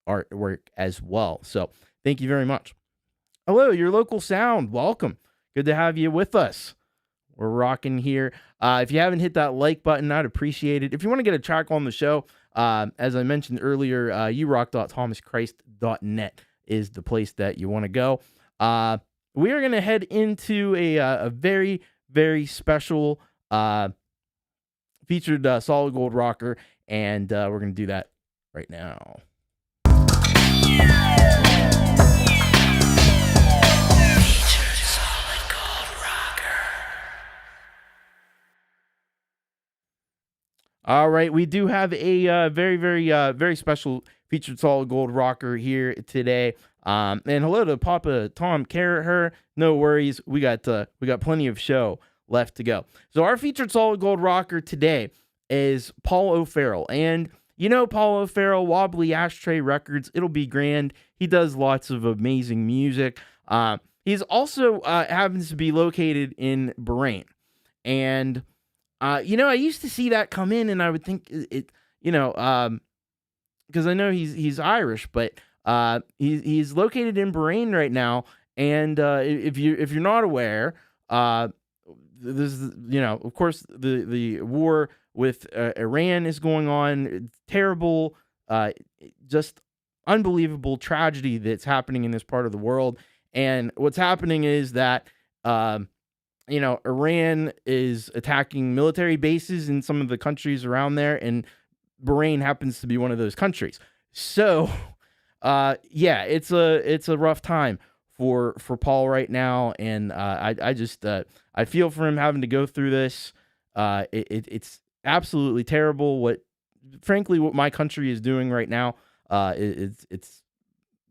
artwork as well. So thank you very much. Hello, your local sound. Welcome. Good to have you with us. We're rocking here. If you haven't hit that like button, I'd appreciate it. If you want to get a track on the show, as I mentioned earlier, urock.thomaschrist.net is the place that you want to go. We are going to head into a very, very special featured solid gold rocker, and we're going to do that right now. All right, we do have a very, very, very special featured solid gold rocker here today. And hello to Papa Tom Carrot. No worries, we got plenty of show left to go. So our featured solid gold rocker today is Paul O'Farrell, and you know Paul O'Farrell, Wobbly Ashtray Records. It'll be grand. He does lots of amazing music. He's also happens to be located in Bahrain, and I used to see that come in, and I would think it because I know he's Irish, but he's located in Bahrain right now. And if you're not aware, this is of course the war with Iran is going on. It's terrible, just unbelievable tragedy that's happening in this part of the world. And what's happening is that Iran is attacking military bases in some of the countries around there, and Bahrain happens to be one of those countries. So, it's a rough time for Paul right now, and I feel for him having to go through this. It's absolutely terrible what my country is doing right now. It's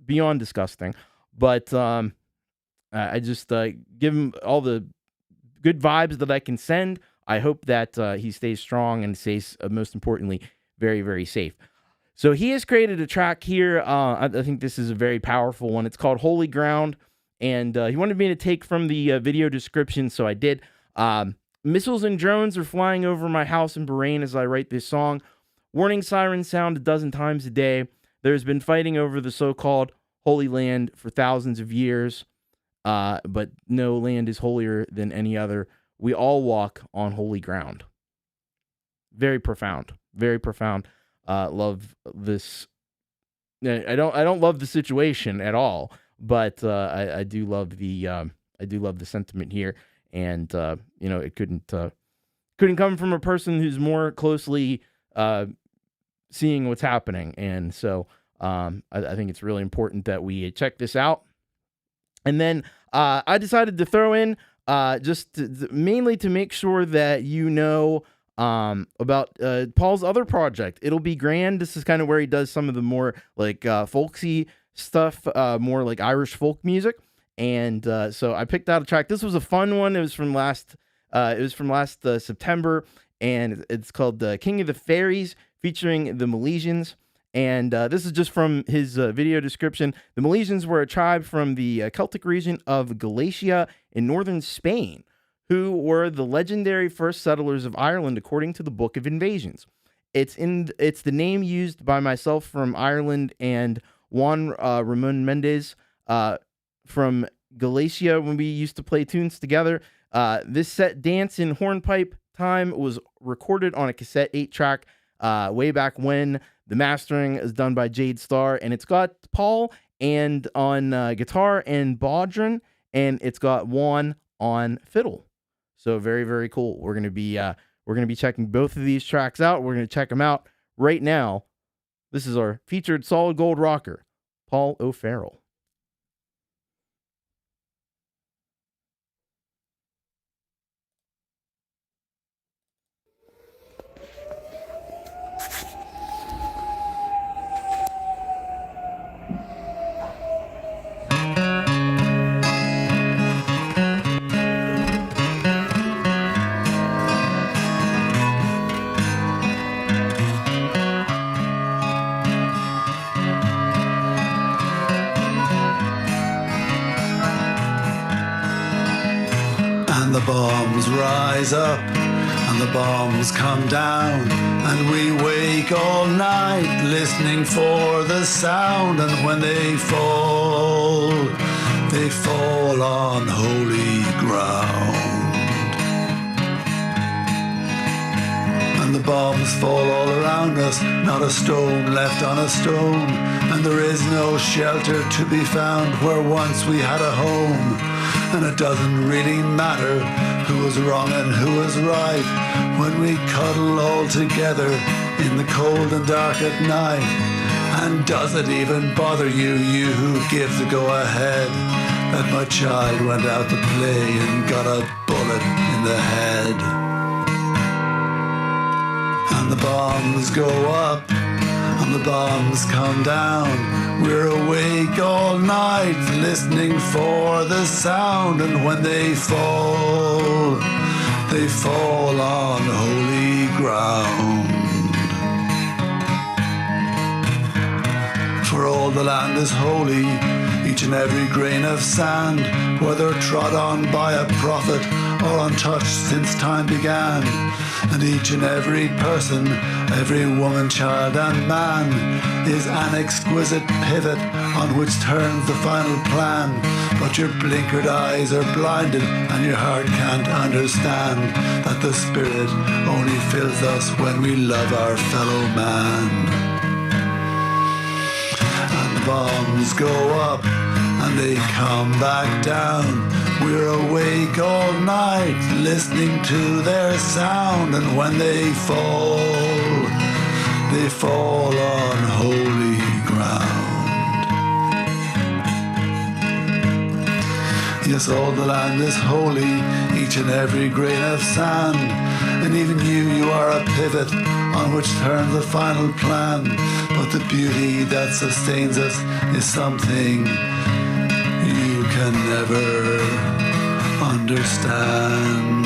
beyond disgusting, but I just give him all the good vibes that I can send. I hope that he stays strong and stays, most importantly, very, very safe. So he has created a track here. I think this is a very powerful one. It's called Holy Ground, and he wanted me to take from the video description, so I did. Missiles and drones are flying over my house in Bahrain as I write this song. Warning sirens sound a dozen times a day. There's been fighting over the so-called Holy Land for thousands of years. But no land is holier than any other. We all walk on holy ground. Very profound. Very profound. Love this. I don't love the situation at all, but I do love the sentiment here, and it couldn't come from a person who's more closely seeing what's happening, and so I think it's really important that we check this out. And then I decided to throw in mainly to make sure that about Paul's other project. It'll Be Grand. This is kind of where he does some of the more like folksy stuff, more like Irish folk music. And so I picked out a track. This was a fun one. It was from last September, and it's called King of the Fairies, featuring the Milesians. And this is just from his video description. The Milesians were a tribe from the Celtic region of Galicia in northern Spain, who were the legendary first settlers of Ireland, according to the Book of Invasions. It's the name used by myself from Ireland and Juan Ramon Mendez from Galicia when we used to play tunes together. This set, Dance in Hornpipe Time, was recorded on a cassette 8-track way back when. The mastering is done by Jade Starr, and it's got Paul and on guitar and Bodron and it's got Juan on fiddle. So very, very cool. We're gonna be checking both of these tracks out. We're gonna check them out right now. This is our featured solid gold rocker, Paul O'Farrell. And the bombs rise up, and the bombs come down, and we wake all night listening for the sound. And when they fall on holy ground. And the bombs fall all around us, not a stone left on a stone, and there is no shelter to be found where once we had a home. And it doesn't really matter who was wrong and who was right when we cuddle all together in the cold and dark at night. And does it even bother you, you who give the go-ahead, that my child went out to play and got a bullet in the head? And the bombs go up, and the bombs come down. We're awake all night listening for the sound. And when they fall on holy ground. For all the land is holy, each and every grain of sand, whether trod on by a prophet or untouched since time began. And each and every person, every woman, child and man, is an exquisite pivot on which turns the final plan. But your blinkered eyes are blinded and your heart can't understand that the spirit only fills us when we love our fellow man. And the bombs go up and they come back down. We're awake all night listening to their sound. And when they fall on holy ground. Yes, all the land is holy, each and every grain of sand. And even you are a pivot on which turns the final plan. But the beauty that sustains us is something you can never understand.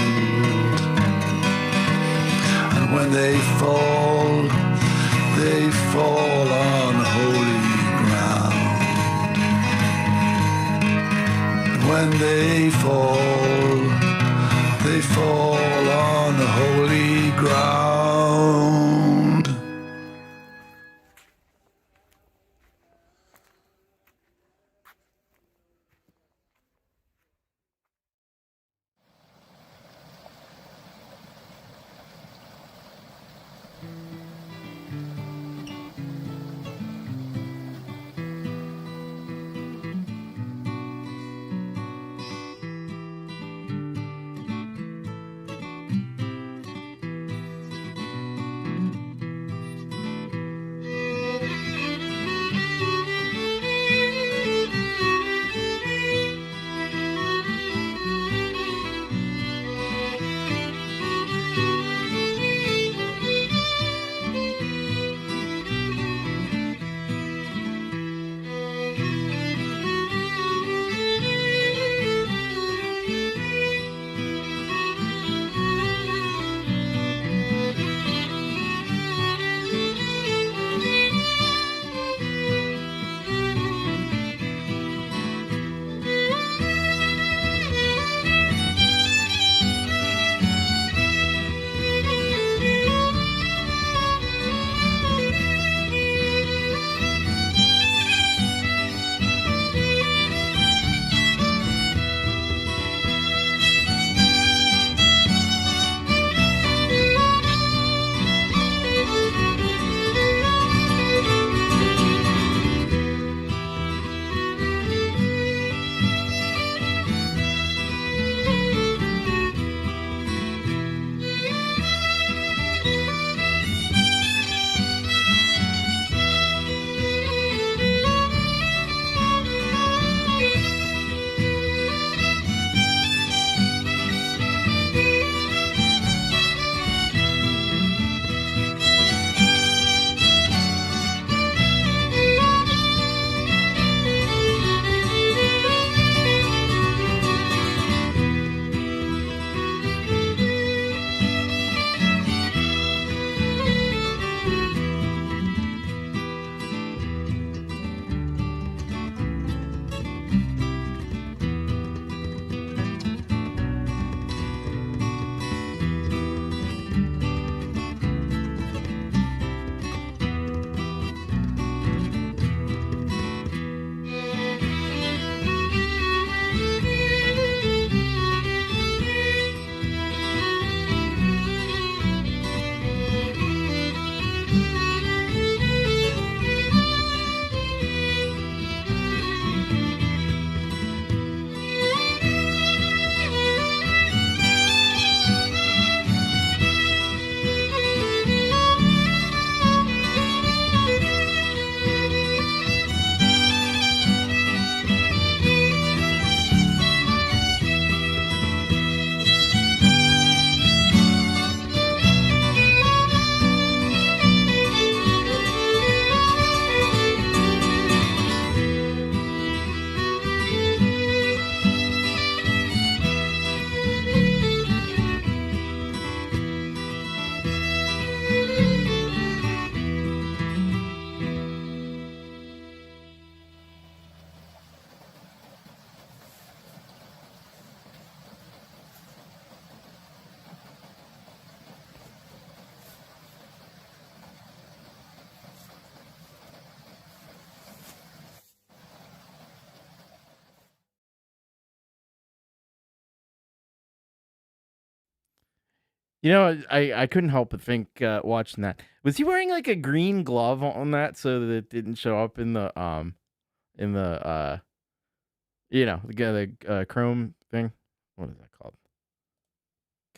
And when they fall on holy ground. And when they fall on holy ground. You know, I couldn't help but think watching that. Was he wearing like a green glove on that so that it didn't show up in the the chrome thing? What is that called?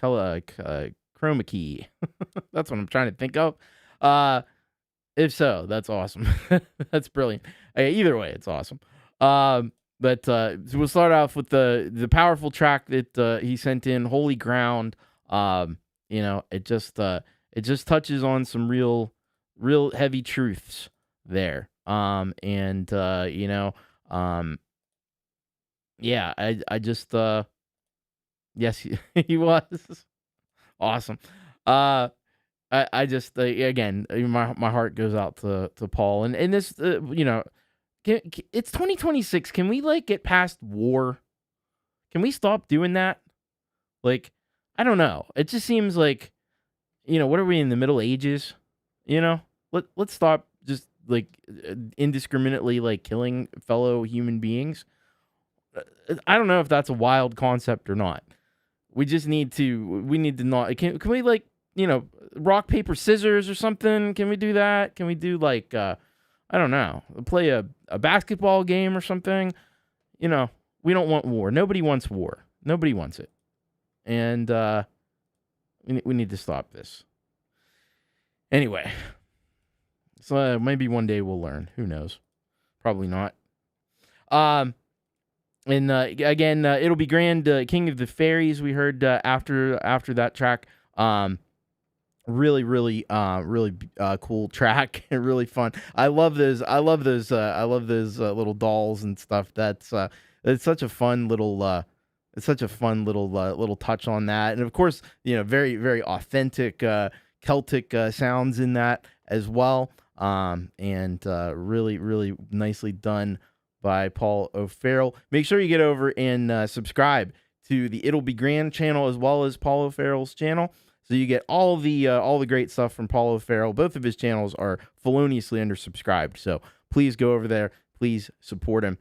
Chroma key. That's what I'm trying to think of. If so, that's awesome. That's brilliant. Either way, it's awesome. But so we'll start off with the powerful track that he sent in, Holy Ground. It just touches on some real heavy truths there. Yes, he was awesome. I just again, my heart goes out to Paul and this, it's 2026. Can we like get past war? Can we stop doing that? Like, I don't know. It just seems like, what are we in the Middle Ages? Let's stop just like indiscriminately like killing fellow human beings. I don't know if that's a wild concept or not. We need to not. Can we like, rock, paper, scissors or something? Can we do that? Can we do like, I don't know, play a basketball game or something? We don't want war. Nobody wants war. Nobody wants it. And we need to stop this. Anyway, so maybe one day we'll learn. Who knows? Probably not. And again, It'll Be Grand, King of the Fairies. We heard after that track. Really cool track. Really fun. I love those little dolls and stuff. It's such a fun little. It's such a fun little touch on that, and of course, very very authentic Celtic sounds in that as well. And really nicely done by Paul O'Farrell. Make sure you get over and subscribe to the It'll Be Grand channel as well as Paul O'Farrell's channel, so you get all the great stuff from Paul O'Farrell. Both of his channels are feloniously undersubscribed, so please go over there. Please support him.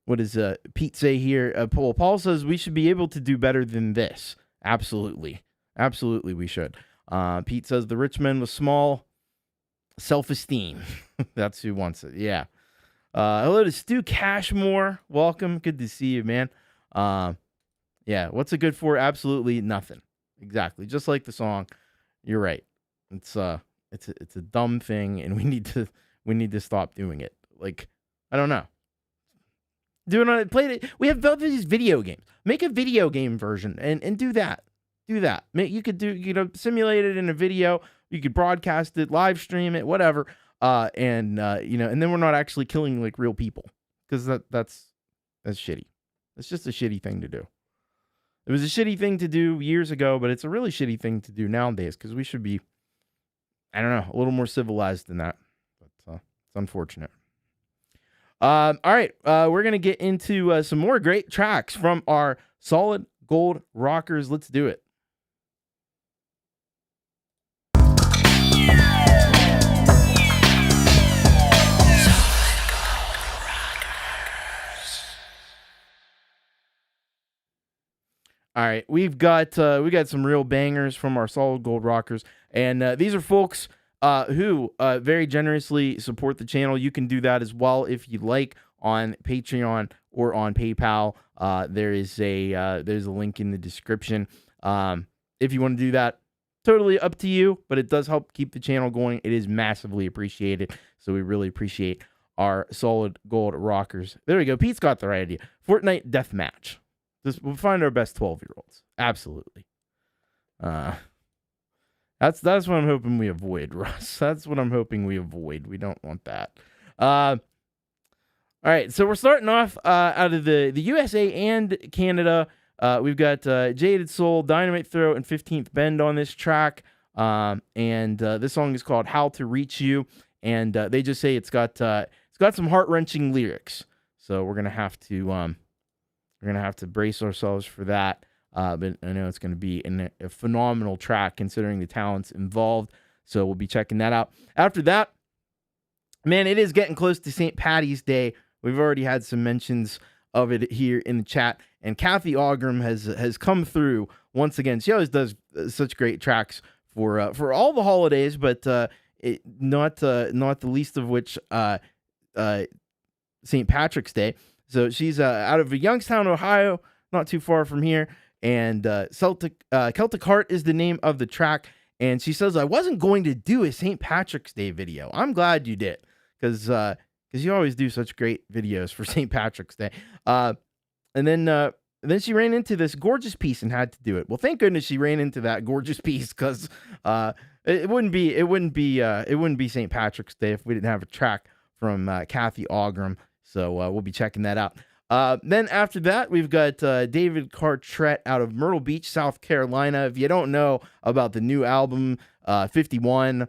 What does Pete say here? Paul says we should be able to do better than this. Absolutely we should. Pete says the rich man with small self-esteem. That's who wants it. Yeah. Hello to Stu Cashmore. Welcome. Good to see you, man. Yeah. What's it good for? Absolutely nothing. Exactly. Just like the song. You're right. It's a dumb thing, and we need to stop doing it. Like, I don't know. Play it. We have both of these video games. Make a video game version and do that. Do that. You could simulate it in a video. You could broadcast it, live stream it, whatever. And then we're not actually killing like real people, because that's shitty. It's just a shitty thing to do. It was a shitty thing to do years ago, but it's a really shitty thing to do nowadays, because we should be, I don't know, a little more civilized than that. But it's unfortunate. All right, we're gonna get into some more great tracks from our Solid Gold Rockers. Let's do it. All right, we got some real bangers from our Solid Gold Rockers, and these are folks who very generously support the channel. You can do that as well if you like on Patreon or on PayPal. There's a link in the description. If you want to do that, totally up to you, but it does help keep the channel going. It is massively appreciated, so we really appreciate our Solid Gold Rockers. There we go. Pete's got the right idea. Fortnite Deathmatch. We'll find our best 12-year-olds. Absolutely. That's what I'm hoping we avoid, Russ. That's what I'm hoping we avoid. We don't want that. All right, so we're starting off out of the USA and Canada. We've got Jaded Soul, Dynamite Throw, and 15th Bend on this track. And this song is called How to Reach You. And they just say it's got some heart-wrenching lyrics. So we're gonna have to brace ourselves for that. But I know it's going to be a phenomenal track considering the talents involved. So we'll be checking that out. After that, man, it is getting close to St. Paddy's Day. We've already had some mentions of it here in the chat. And Cathy Ogram has come through once again. She always does such great tracks for all the holidays, but not the least of which St. Patrick's Day. So she's out of Youngstown, Ohio, not too far from here. And Celtic Heart is the name of the track. And she says, I wasn't going to do a St. Patrick's Day video. I'm glad you did, because you always do such great videos for St. Patrick's Day. And then she ran into this gorgeous piece and had to do it. Well, thank goodness she ran into that gorgeous piece, because it wouldn't be St. Patrick's Day if we didn't have a track from Cathy Ogram. So we'll be checking that out. Then after that, we've got David Cartrett out of Myrtle Beach, South Carolina. If you don't know about the new album, 51,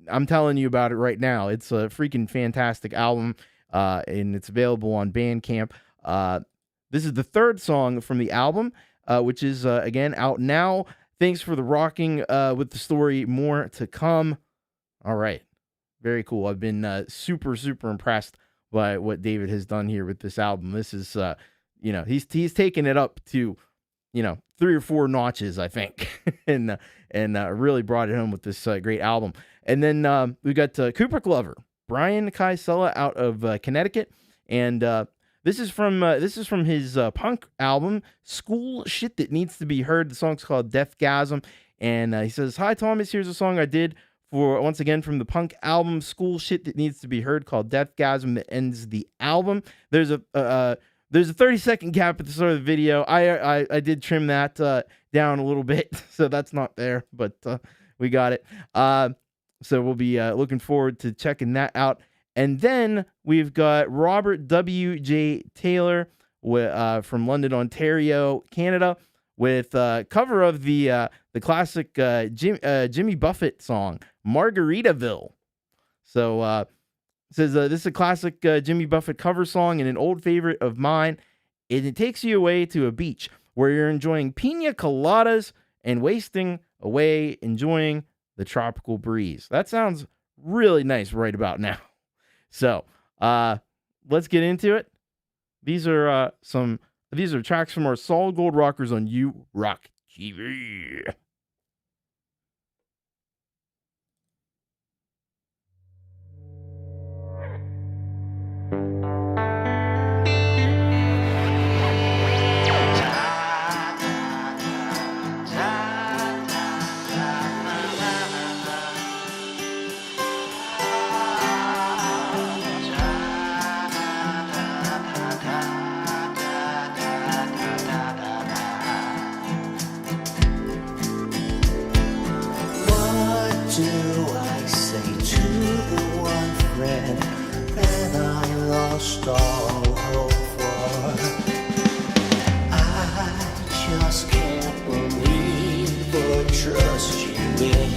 I'm telling you about it right now. It's a freaking fantastic album, and it's available on Bandcamp. This is the third song from the album, which is, again, out now. Thanks for the rocking with the story. More to come. All right. Very cool. I've been super, super impressed by what David has done here with this album. This is, he's taken it up to, 3 or 4 notches, I think, and really brought it home with this great album. And then we got Kubricklover, Brian Kaisela out of Connecticut, and this is from his punk album, School Shit That Needs to Be Heard. The song's called Deathgasm, and he says, "Hi Thomas, here's a song I did for, once again, from the punk album School Shit That Needs to Be Heard, called Deathgasm, that ends the album." There's a 30-second gap at the start of the video. I did trim that down a little bit, so that's not there, but we got it. So we'll be looking forward to checking that out. And then we've got Robert W.J. Taylor from London, Ontario, Canada, with cover of the classic Jimmy Buffett song, Margaritaville. So it says, this is a classic Jimmy Buffett cover song and an old favorite of mine. And it takes you away to a beach where you're enjoying pina coladas and wasting away enjoying the tropical breeze. That sounds really nice right about now. So let's get into it. These are tracks from our Solid Gold Rockers on You Rock TV. Lost all hope for. I just can't believe or trust you anymore.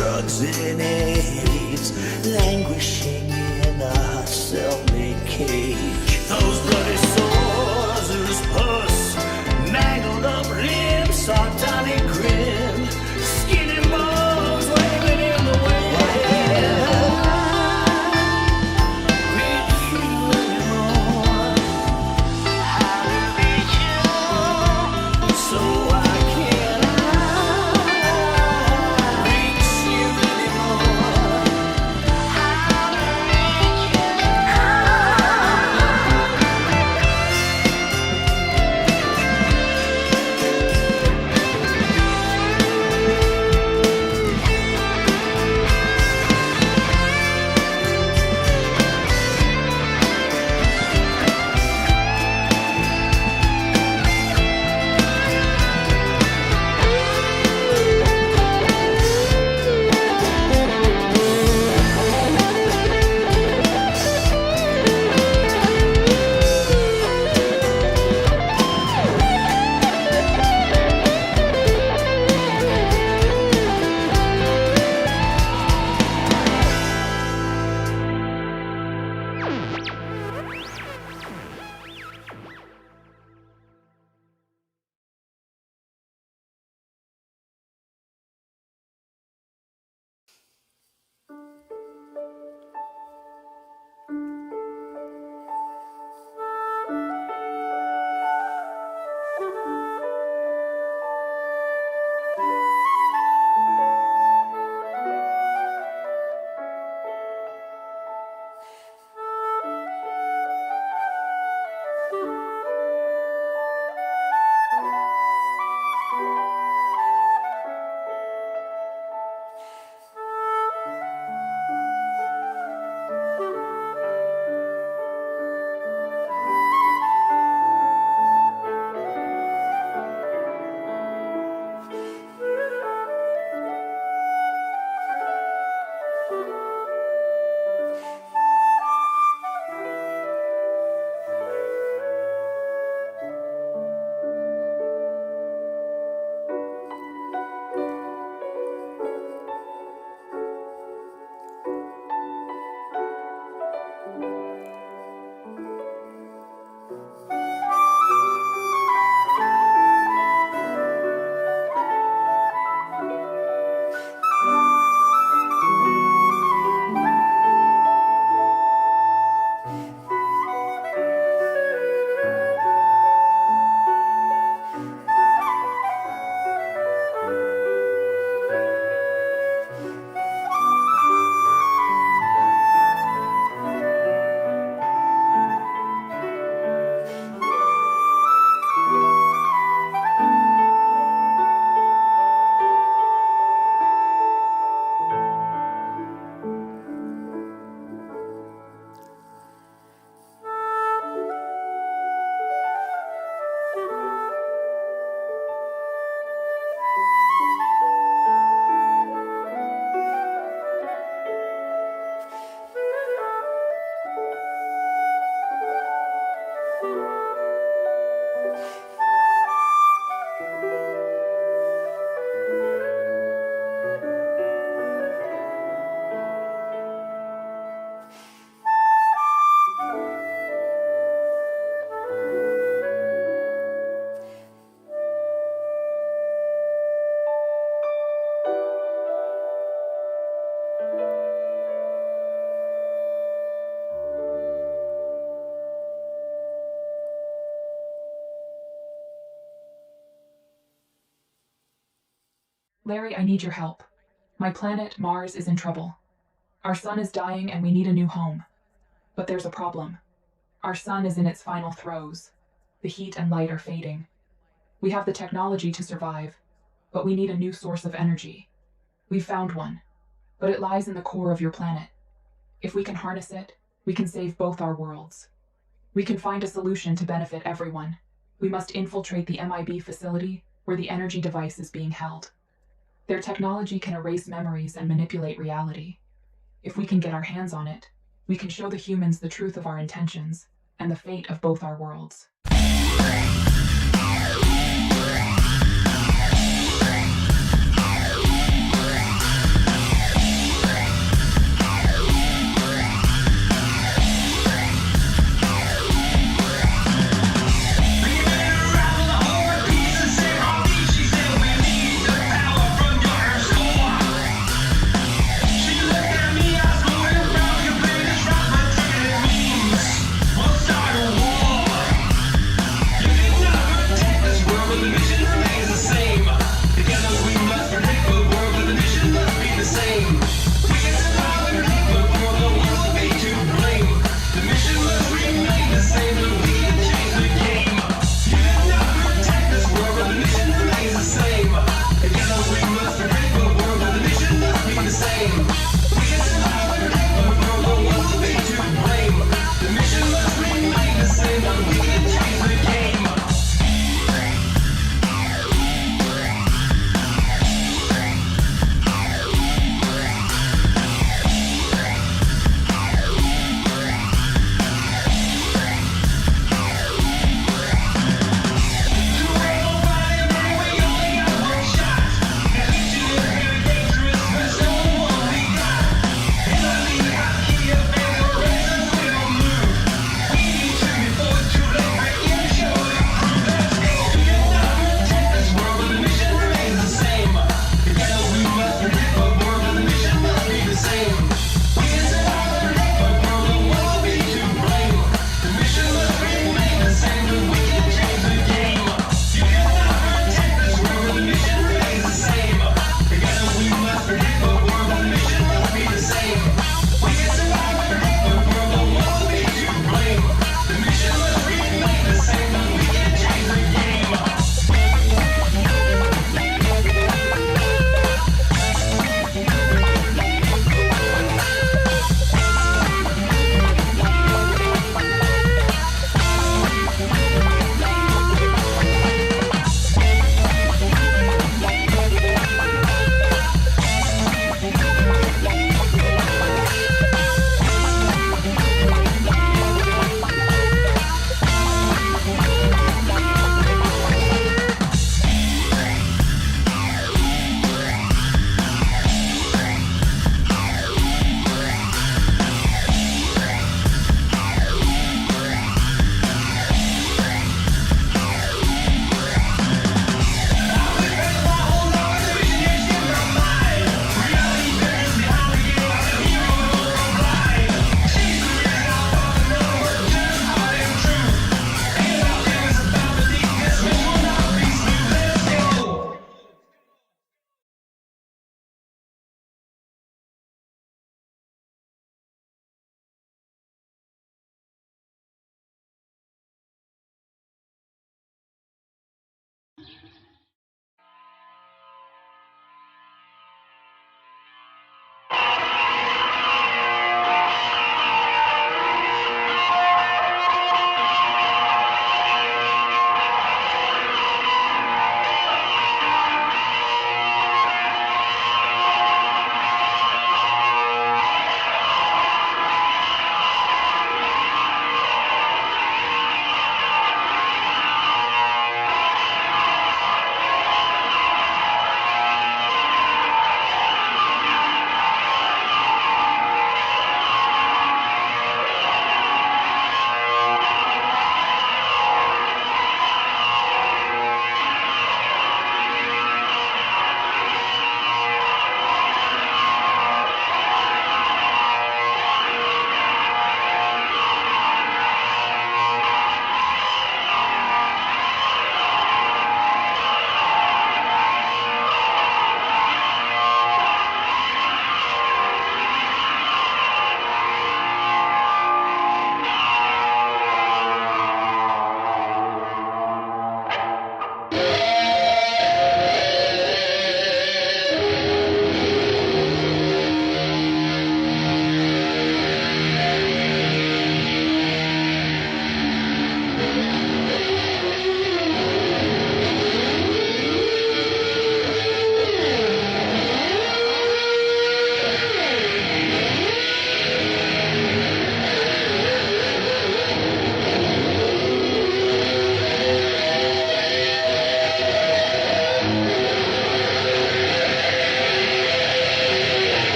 drugs and AIDS, languishing in a self-made cage. Those bloody sores, there's pus, mangled up limbs, sardonic grin, skinny bones waving in the wind. Reach you anymore. How to reach you so I can reach you anymore. How to reach you. Larry, I need your help. My planet, Mars, is in trouble. Our sun is dying and we need a new home. But there's a problem. Our sun is in its final throes. The heat and light are fading. We have the technology to survive, but we need a new source of energy. We've found one, but it lies in the core of your planet. If we can harness it, we can save both our worlds. We can find a solution to benefit everyone. We must infiltrate the MIB facility where the energy device is being held. Their technology can erase memories and manipulate reality. If we can get our hands on it, we can show the humans the truth of our intentions and the fate of both our worlds.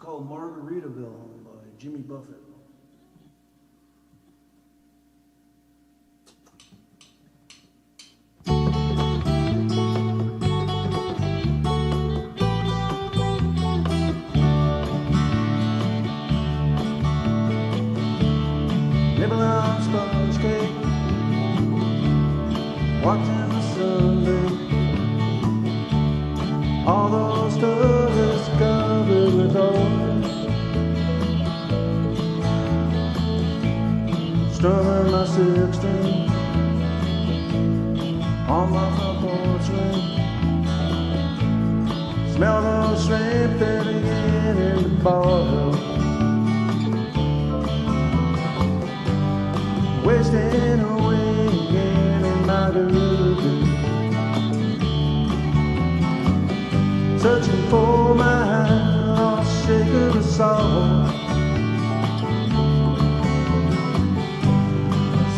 called Margaritaville by Jimmy Buffett. Nibble on sponge cake, watching the Sunday. All those tourists covered with oil, strumming my 16 on my front porch swing. Smell those shrimp that begin in the boil. Wasting away again in my Margaritaville, searching for my lost shaker of soul.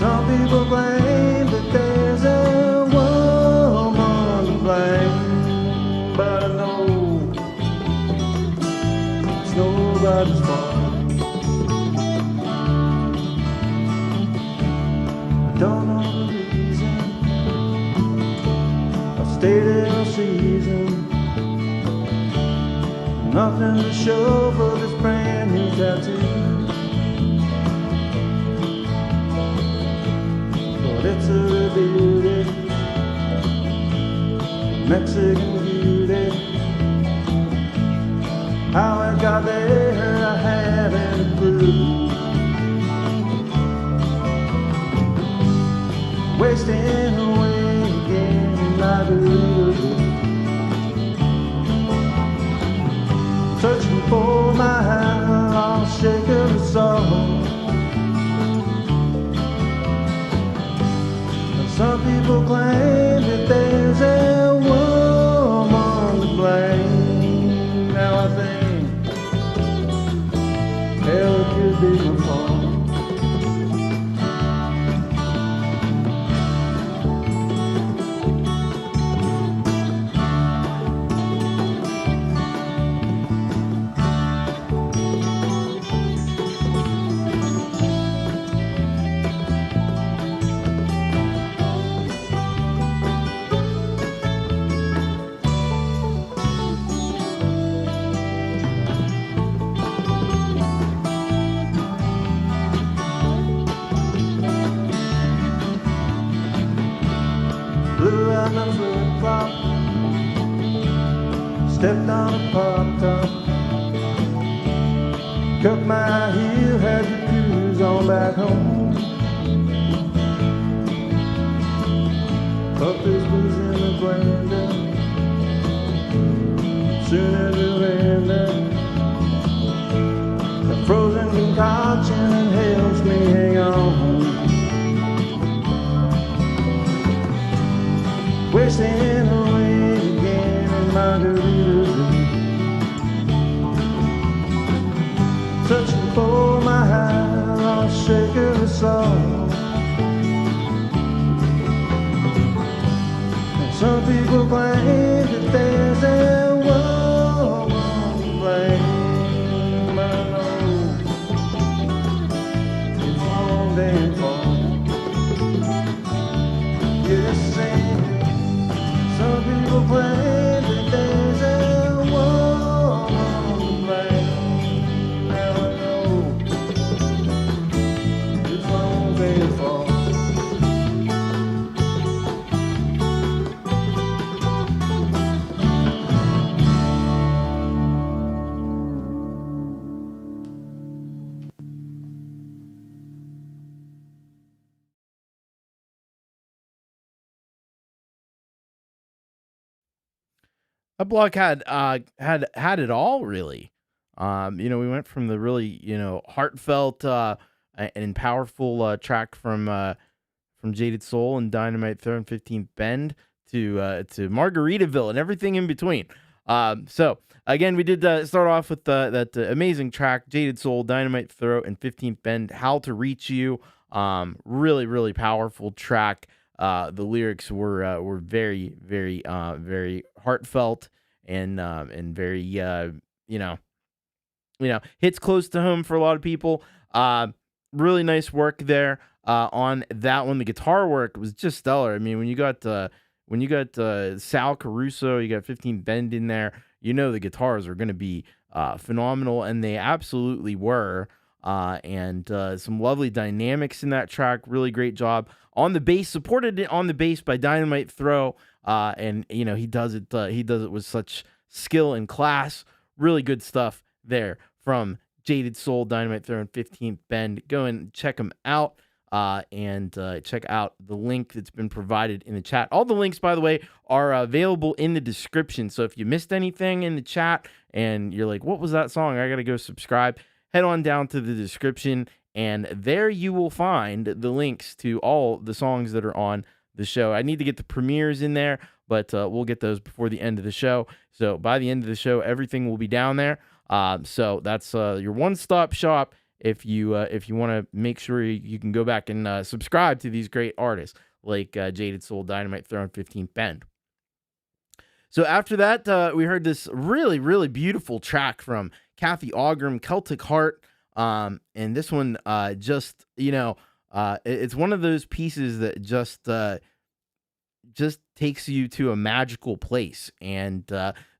Some people claim that there's a woman to blame, but I know it's nobody's fault. Don't know the reason I've stayed in all season. Nothing to show for this brand new tattoo, but it's a beauty, Mexican beauty. How it got there, I haven't a clue. Wasting away again in my Margaritaville, searching for my lost shaker of soul. And some people claim that there's a woman to blame. Now I think, hell, it could be my fault. Blew out my flip-flop, stepped on a pop-top, cut my heel, had to cruise on back home. Puppies was in the blender, soon as it ended. A frozen concoction and helps me hang on. Wasting away again in my Margaritaville, searching for my lost shaker of soul. And some people claim that there's a woman to blame, but I know it's long damn fall. Yes, some people claim that there's a woman to blame. Now I know it's long their fault. That block had it all, really. We went from the really, heartfelt and powerful track from Jaded Soul and Dynamite Throw and 15th Bend to Margaritaville and everything in between. So again, we did start off with that amazing track, Jaded Soul, Dynamite Throw and 15th Bend, How to Reach You. Really, really powerful track. The lyrics were very, very, very heartfelt and very, hits close to home for a lot of people. Really nice work there on that one. The guitar work was just stellar. I mean, when you got Sal Caruso, you got 15 Bend in there, the guitars are going to be phenomenal, and they absolutely were. And some lovely dynamics in that track. Really great job on the bass. Supported it on the bass by Dynamite Throw. And he does it with such skill and class. Really good stuff there from Jaded Soul, Dynamite Throw, and 15th Bend. Go and check them out. And check out the link that's been provided in the chat. All the links, by the way, are available in the description. So if you missed anything in the chat and you're like, what was that song? I got to go subscribe. Head on down to the description, and there you will find the links to all the songs that are on the show. I need to get the premieres in there, but we'll get those before the end of the show. So by the end of the show, everything will be down there. So that's your one-stop shop if you want to make sure you can go back and subscribe to these great artists like Jaded Soul, Dynamite Throw, and 15th Bend. So after that, we heard this really, really beautiful track from Cathy Ogram, Celtic Heart. And this one it's one of those pieces that just takes you to a magical place. And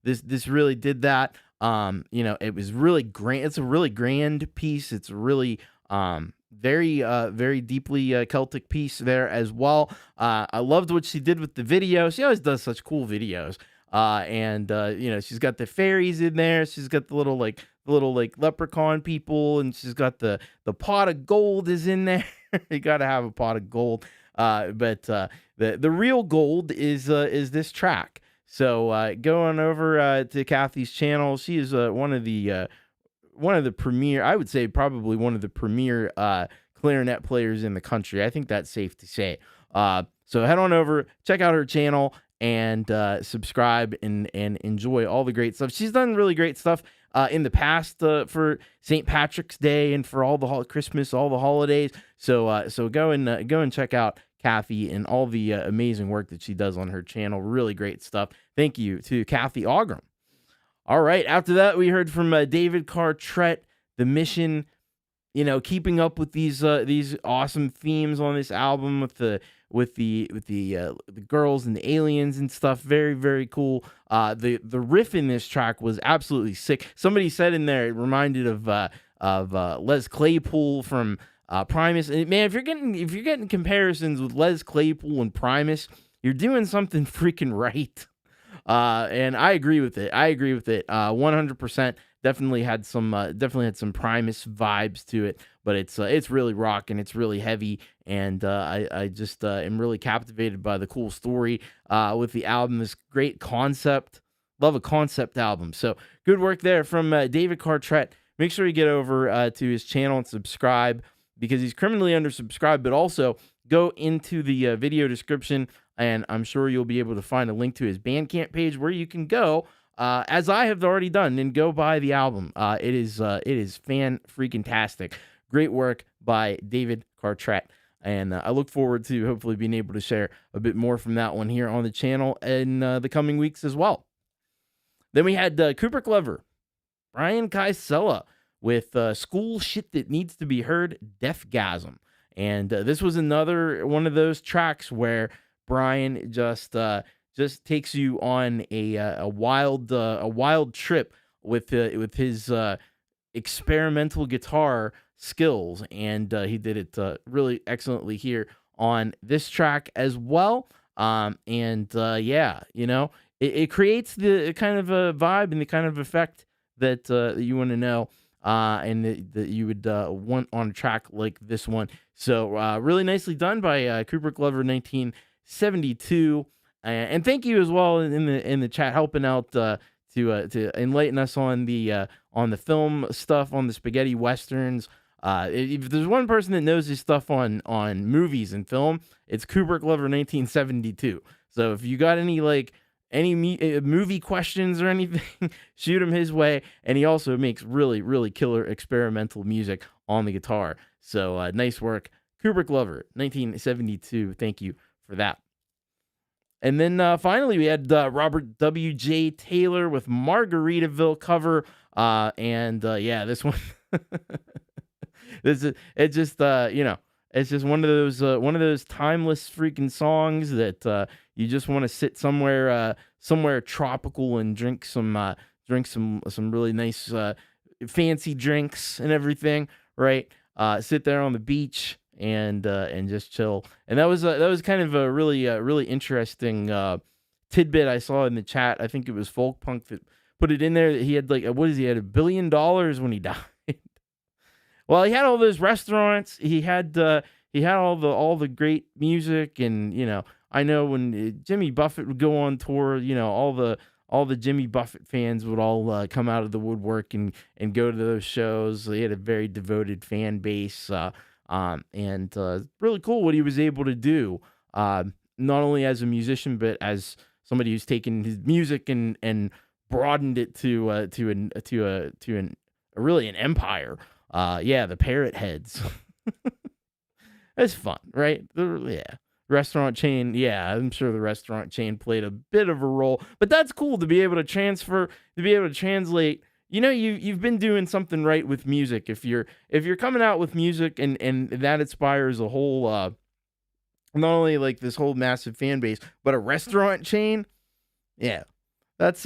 this really did that. It was really grand. It's a really grand piece. It's a really very deeply Celtic piece there as well. I loved what she did with the video. She always does such cool videos. She's got the fairies in there. She's got the little leprechaun people, and she's got the pot of gold is in there. You got to have a pot of gold. But the real gold is this track. So go on over to Cathy's channel. She is one of the premier, I would say probably one of the premier clarinet players in the country. I think that's safe to say. So head on over, check out her channel, and subscribe and enjoy all the great stuff. She's done really great stuff in the past for St. Patrick's Day and for all the Christmas, all the holidays. So go and check out Cathy and all the amazing work that she does on her channel. Really great stuff. Thank you to Cathy Ogram. All right. After that, we heard from David Cartrett, The Mission. Keeping up with these awesome themes on this album with the girls and the aliens and stuff. Very, very cool. The riff in this track was absolutely sick. Somebody said in there it reminded of Les Claypool from Primus. And man, if you're getting comparisons with Les Claypool and Primus, you're doing something freaking right. And I agree with it. 100%. Definitely had some Primus vibes to it, but it's really rocking. It's really heavy, and I just am really captivated by the cool story with the album. This great concept. Love a concept album. So good work there from David Cartrett. Make sure you get over to his channel and subscribe, because he's criminally undersubscribed. But also go into the video description, and I'm sure you'll be able to find a link to his Bandcamp page where you can go, as I have already done, and go buy the album. It is fan-freaking-tastic. Great work by David Cartrett. And I look forward to hopefully being able to share a bit more from that one here on the channel in the coming weeks as well. Then we had Kubricklover, Brian Kaisela with School Shit That Needs to Be Heard, Deathgasm. And this was another one of those tracks where Brian just takes you on a wild trip with his experimental guitar skills, and he did it really excellently here on this track as well. It creates the kind of a vibe and the kind of effect that you want to know, and that you would want on a track like this one. So really nicely done by Kubricklover 1972. And thank you as well in the chat, helping out to enlighten us on the film stuff, on the spaghetti westerns. If there's one person that knows his stuff on movies and film, it's Kubricklover 1972. So if you got any movie questions or anything, shoot him his way. And he also makes really, really killer experimental music on the guitar. So nice work, Kubricklover 1972. Thank you for that. And then finally, we had Robert W.J. Taylor with Margaritaville cover. Yeah, this one, it's just one of those timeless freaking songs that you just want to sit somewhere tropical and drink some really nice fancy drinks and everything, right? Sit there on the beach and just chill. And that was kind of a really interesting tidbit I saw in the chat. I think it was Folkpunk that put it in there that he had he had $1 billion when he died. Well, he had all those restaurants. He had all the great music, and I know when Jimmy Buffett would go on tour, all the Jimmy Buffett fans would all come out of the woodwork and go to those shows. He had a very devoted fan base. Really cool what he was able to do, not only as a musician but as somebody who's taken his music and broadened it to really an empire. The Parrot Heads. That's fun, right? Restaurant chain. Yeah, I'm sure the restaurant chain played a bit of a role, but that's cool to be able to translate. You've been doing something right with music. If you're coming out with music and that inspires a whole not only like this whole massive fan base, but a restaurant chain. Yeah, that's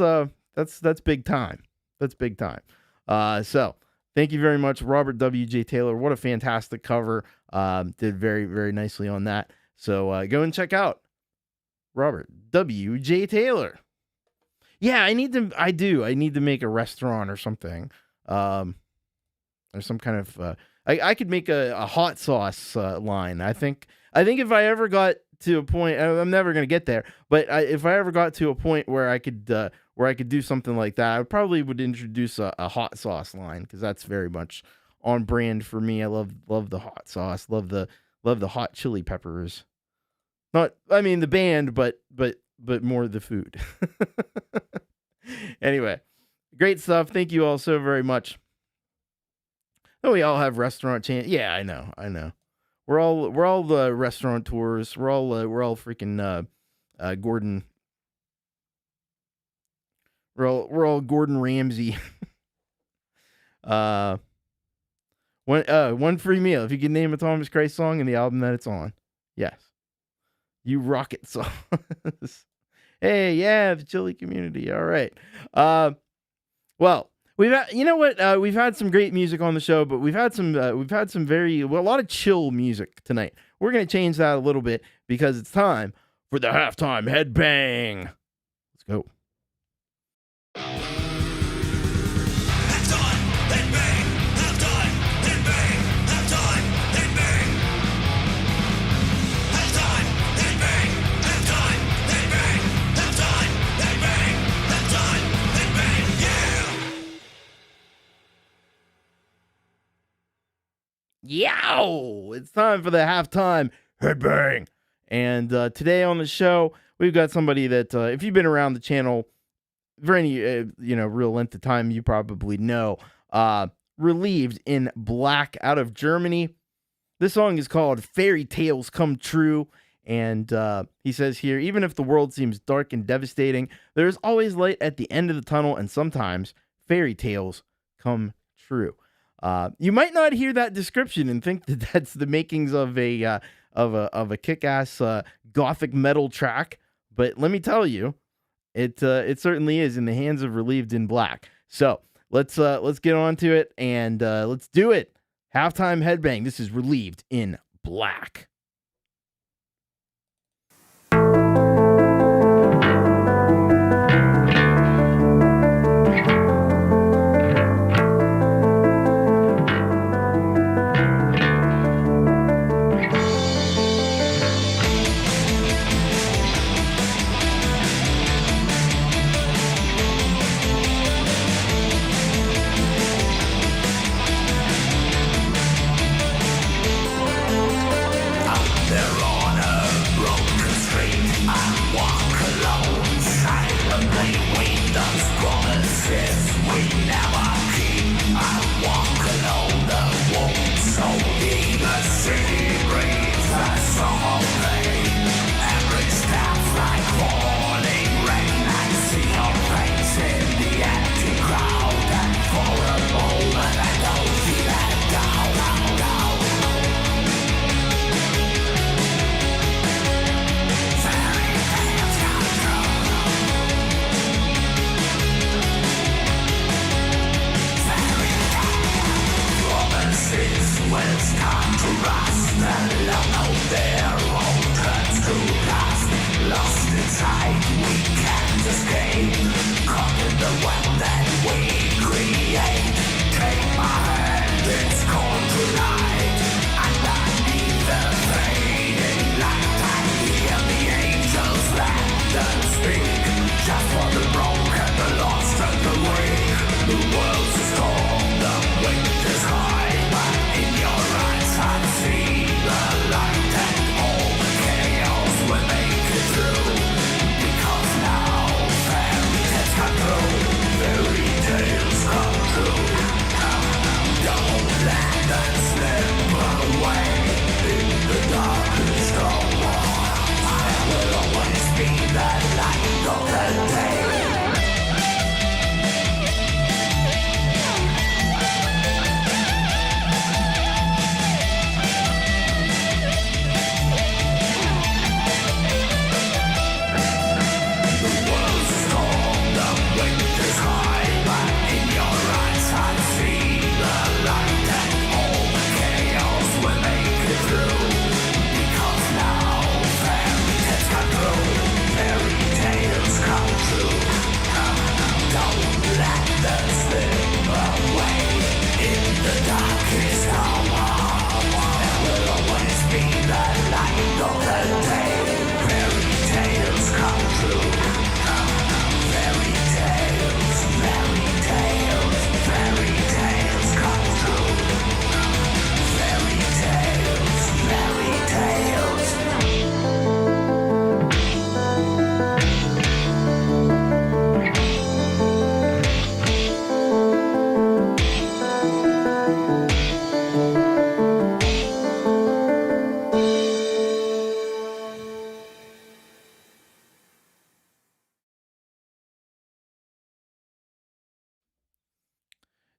big time. That's big time. So thank you very much, Robert W.J. Taylor. What a fantastic cover. Did very, very nicely on that. So go and check out Robert W.J. Taylor. Yeah, I need to make a restaurant or something. Or some kind of I could make a hot sauce line. I think if I ever got to a point, I'm never gonna get there, but if I ever got to a point where I could do something like that, I probably would introduce a hot sauce line, because that's very much on brand for me. I love the hot sauce, love the hot chili peppers. The band, but more the food. Anyway, great stuff. Thank you all so very much. Oh, we all have restaurant chains. Yeah, I know. We're all the restaurateurs. We're all freaking Gordon. We're all Gordon Ramsay. One free meal if you can name a Thomas Christ song and the album that it's on. Yes. You rock it songs. Hey, yeah, the chili community. All right. Well, we've had some great music on the show, but we've had some a lot of chill music tonight. We're gonna change that a little bit because it's time for the halftime headbang. Let's go. Yow! It's time for the halftime headbang. And today on the show, we've got somebody that, if you've been around the channel for any real length of time, you probably know. Relieved in Black out of Germany. This song is called Fairy Tales Come True. And he says here, even if the world seems dark and devastating, there is always light at the end of the tunnel, and sometimes fairy tales come true. You might not hear that description and think that that's the makings of a kick-ass gothic metal track, but let me tell you, it certainly is in the hands of Relieved in Black. So let's get on to it and let's do it. Halftime headbang. This is Relieved in Black.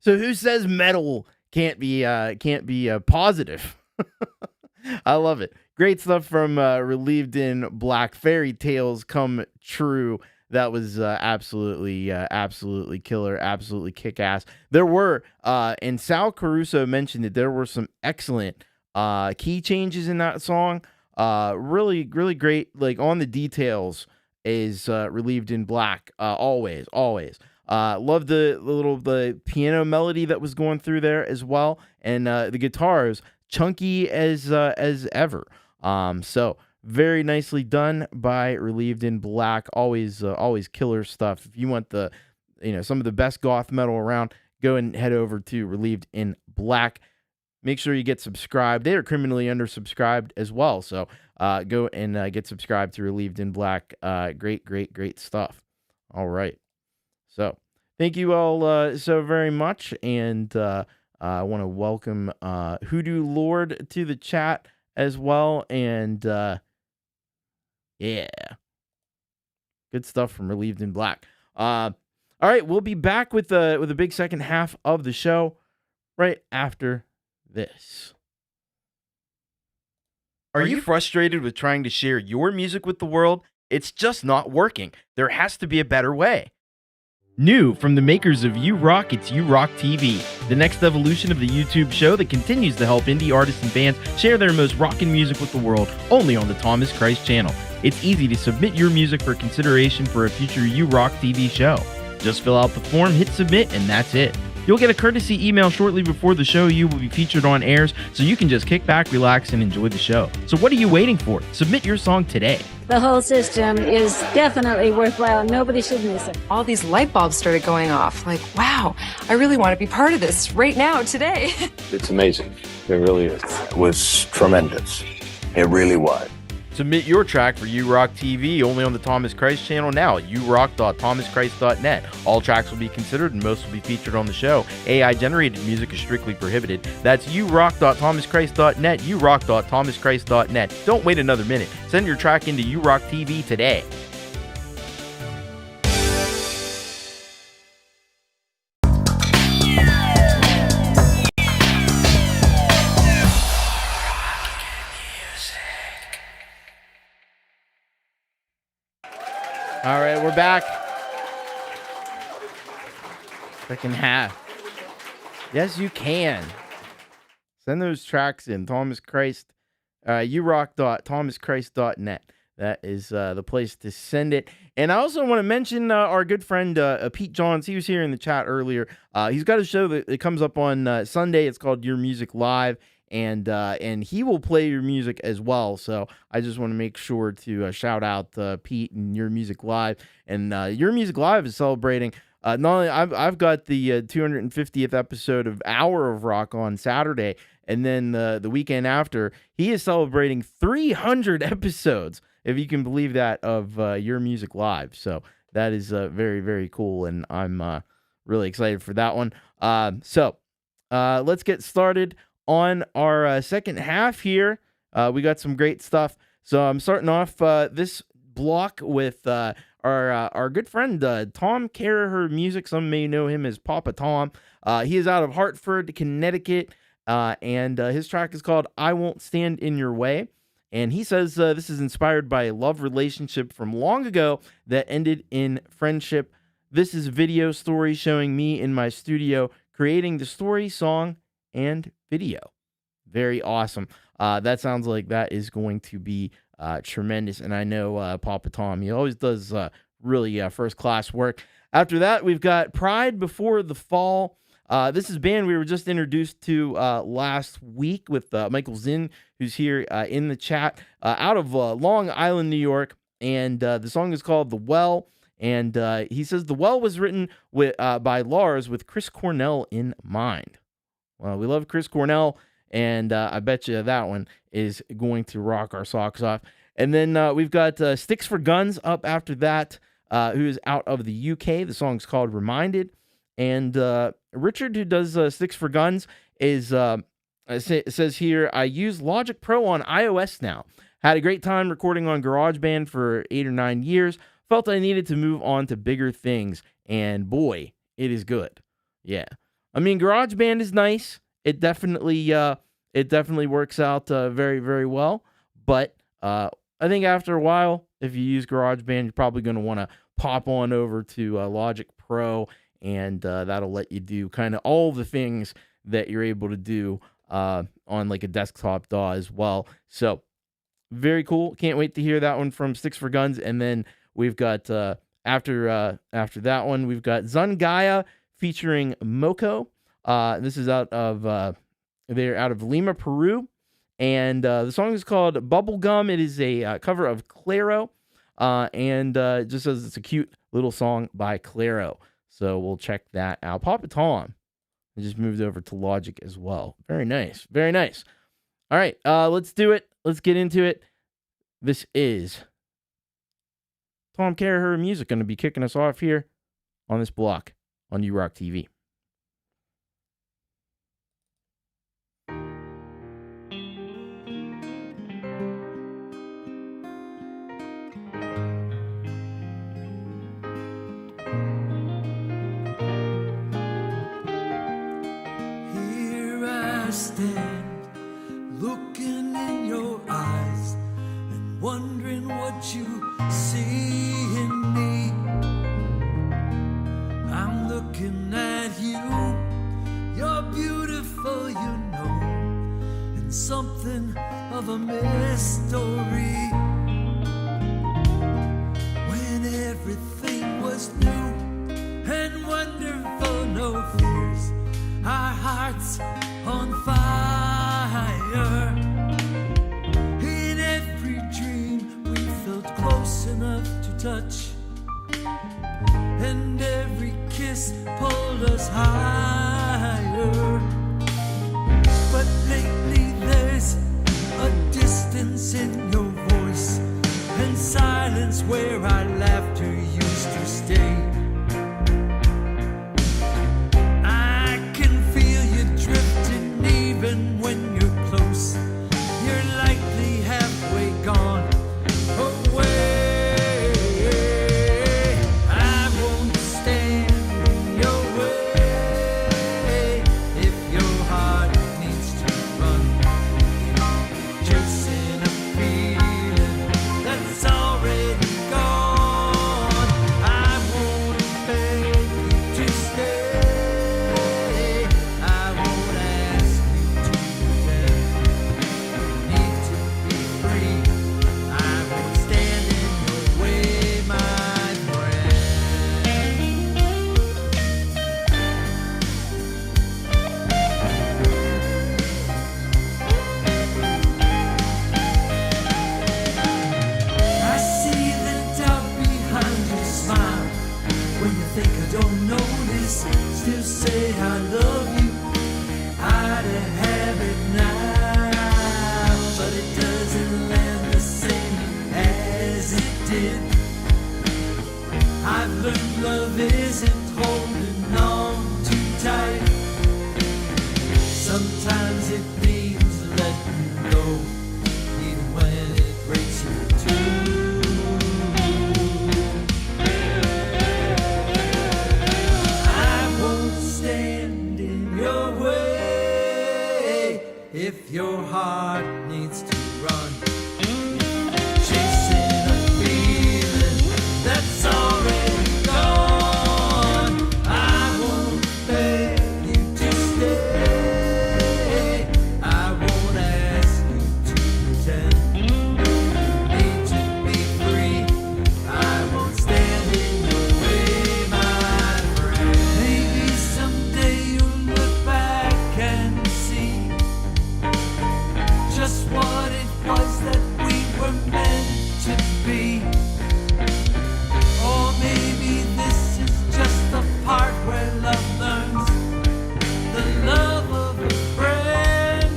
So who says metal can't be positive? I love it. Great stuff from Relieved in Black. Fairy Tales Come True. That was absolutely killer, absolutely kick ass. There were, and Sal Caruso mentioned that there were some excellent key changes in that song. Really great. Like on the details is Relieved in Black. Always. Love the piano melody that was going through there as well, and the guitars chunky as ever. So very nicely done by Relieved in Black. Always killer stuff. If you want some of the best goth metal around, go and head over to Relieved in Black. Make sure you get subscribed. They are criminally undersubscribed as well, so go and get subscribed to Relieved in Black. Great stuff. All right. So, thank you all so very much, and I want to welcome Hoodoo Lord to the chat as well, and yeah, good stuff from Relieved in Black. All right, we'll be back with a big second half of the show right after this. Are you frustrated with trying to share your music with the world? It's just not working. There has to be a better way. New from the makers of You Rock, it's You Rock TV, the next evolution of the YouTube show that continues to help indie artists and bands share their most rockin' music with the world, only on the Thomas Christ channel. It's easy to submit your music for consideration for a future You Rock TV show. Just fill out the form, hit submit, and that's it. You'll get a courtesy email shortly before the show. You will be featured on airs, so you can just kick back, relax, and enjoy the show. So what are you waiting for? Submit your song today. The whole system is definitely worthwhile. Nobody should miss it. All these light bulbs started going off. Like, wow, I really want to be part of this right now, today. It's amazing. It really is. It was tremendous. It really was. Submit your track for You Rock TV only on the Thomas Christ channel now at urock.thomaschrist.net. All tracks will be considered and most will be featured on the show. AI-generated music is strictly prohibited. That's urock.thomaschrist.net, urock.thomaschrist.net. Don't wait another minute. Send your track into You Rock TV today. All right, we're back. Second half. Yes, you can. Send those tracks in. Thomas Christ, urock.thomaschrist.net. that is the place to send it. And I also want to mention our good friend Pete Johns. He was here in the chat earlier. He's got a show that comes up on Sunday. It's called Your Music Live, and he will play your music as well. So I just want to make sure to shout out Pete and Your Music Live. And Your Music Live is celebrating. Not only I've got the 250th episode of Hour of Rock on Saturday, and then the weekend after, he is celebrating 300 episodes, if you can believe that, of Your Music Live. So that is very, very cool, and I'm really excited for that one. So let's get started on our second half here. We got some great stuff. So I'm starting off this block with our good friend Tom Caraher Music. Some may know him as Papa Tom. He is out of Hartford, Connecticut, and his track is called I Won't Stand in Your Way. And he says this is inspired by a love relationship from long ago that ended in friendship. This is a video story showing me in my studio creating the story, song, and video. Very awesome. That sounds like that is going to be tremendous. And I know Papa Tom, he always does really first-class work. After that, we've got Pride Before the Fall. This is a band we were just introduced to last week with Michael Zinn, who's here in the chat, out of Long Island, New York. And the song is called The Well. And he says The Well was written by Lars with Chris Cornell in mind. Well, we love Chris Cornell, and I bet you that one is going to rock our socks off. And then we've got Sticks for Guns up after that, who is out of the UK. The song's called Reminded. And Richard, who does Sticks for Guns, is says here, I use Logic Pro on iOS now. Had a great time recording on GarageBand for 8 or 9 years. Felt I needed to move on to bigger things. And boy, it is good. Yeah. I mean, GarageBand is nice. It definitely works out very, very well. But I think after a while, if you use GarageBand, you're probably going to want to pop on over to Logic Pro, and that'll let you do kind of all the things that you're able to do on like a desktop DAW as well. So very cool. Can't wait to hear that one from Sticks for Guns. And then we've got after that one, we've got Zungaya featuring Moko. This is out of they're out of Lima, Peru, and the song is called Bubblegum. It is a cover of Claro, and it just says it's a cute little song by Claro. So we'll check that out. Papa Tom just moved over to Logic as well. Very nice, very nice. All right, let's do it. Let's get into it. This is Tom Caraher Music going to be kicking us off here on this block on U-Rock TV. Here I stand, looking in your eyes and wondering what you see in me. I'm looking at you, you're beautiful, you know, and something of a mystery. When everything was new and wonderful, no fears, our hearts on fire. In every dream we felt close enough to touch, and every kiss pulled us higher. But lately there's a distance in your voice and silence where our laughter used to stay. I can feel you drifting even when you're close. You're likely halfway gone away. I won't stand in your way if your heart needs to run, chasing a feeling that's already gone. did. I've learned love isn't holding on too tight. Sometimes it means letting go, even when it breaks you too. I won't stand in your way if your heart needs to run. Chasing a feeling that's already gone. I won't beg you to stay. I won't ask you to pretend you need to be free. I won't stand in your way, my friend. Maybe someday you'll look back and see just what it was that we were meant to be. Or maybe this is just the part where love learns the love of a friend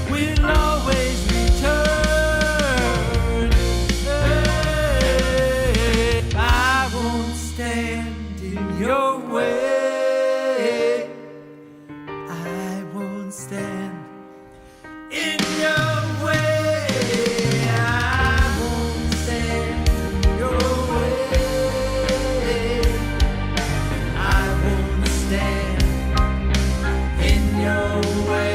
will always return. Hey, I won't stand in your way. I won't stand in your way. I won't stand in your way. I won't stand in your way.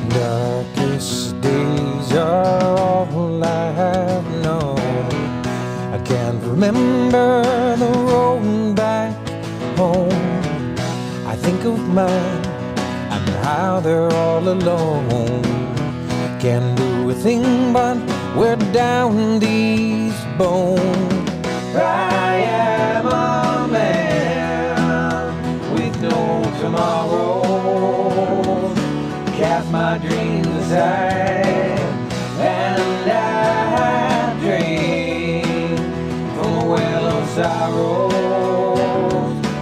Darkest days are all I have known. I can't remember the road back home. I think of mine and how they're all alone. Can't do a thing but wear down these bones. I am a man with no tomorrow. Cast my dreams aside and I dream from a well of sorrows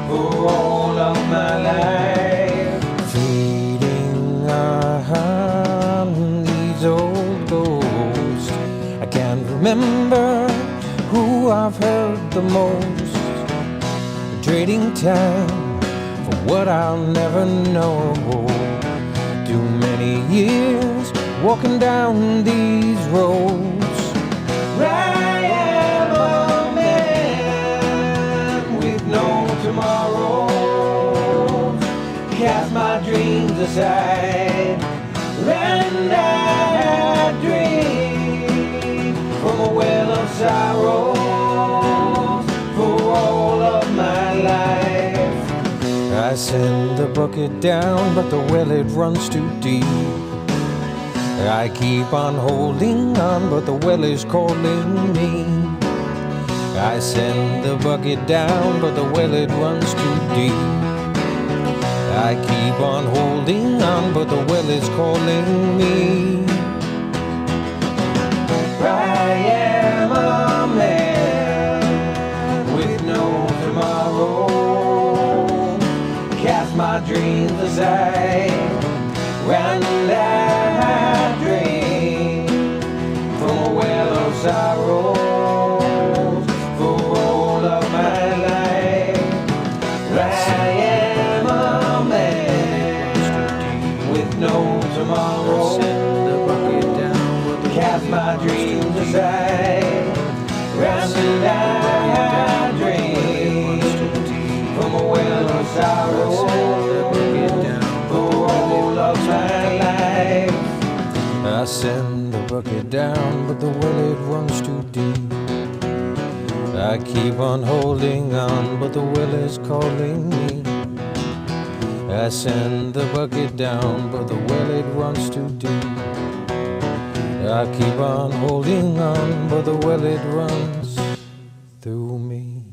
for all of my life. Feeding on these old ghosts, I can't remember who I've heard the most. Trading time for what I'll never know. Too many years walking down these roads. I am a man with no tomorrows. Cast my dreams aside and I dream from a well of sorrows for all of my life. I send the bucket down, but the well it runs too deep. I keep on holding on, but the well is calling me. I send the bucket down, but the well it runs too deep. I keep on holding on, but the well is calling me. I am a man with no tomorrow. Cast my dreams aside and I dream from a well of sorrows for all of my life. I am a man with no tomorrow. Cast my dreams aside and I dream from a well of sorrows for all of my life. I send the bucket down, but the well it runs too deep. I keep on holding on, but the well is calling me. I send the bucket down, but the well it runs too deep. I keep on holding on, but the well it runs through me.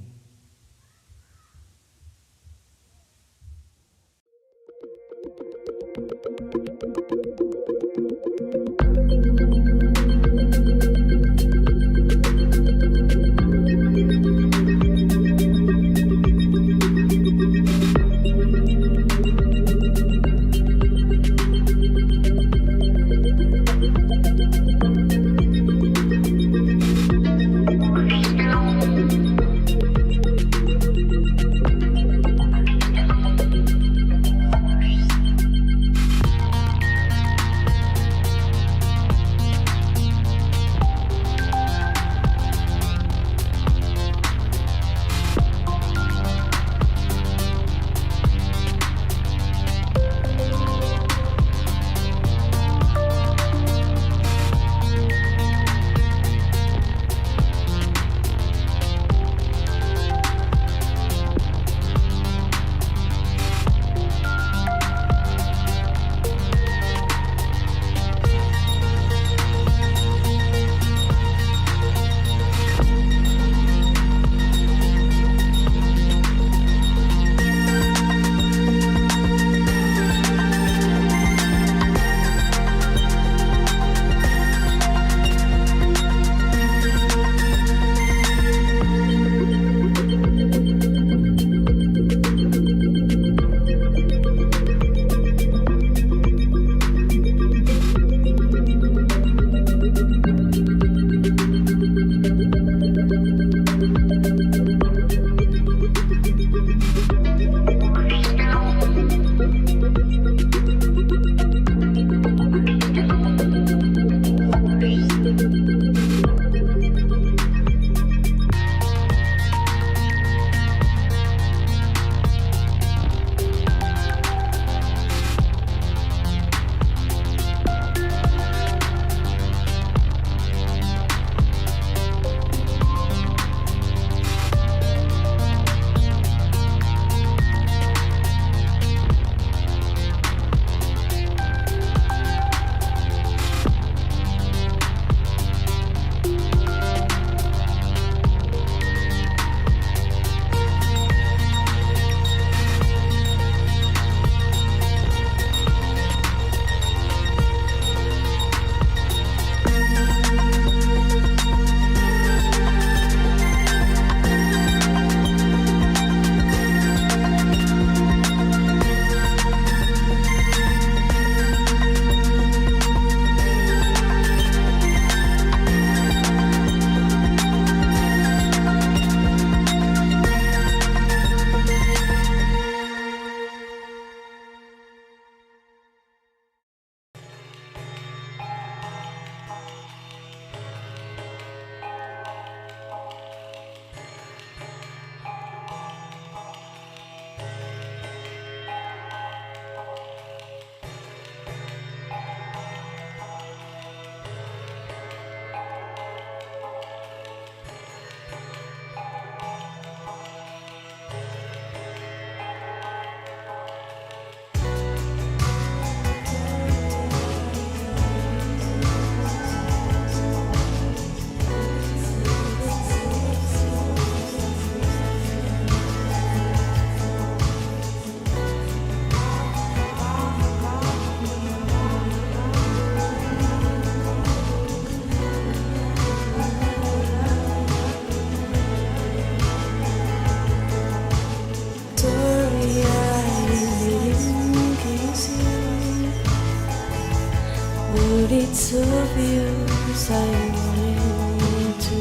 it's obvious I wanted to.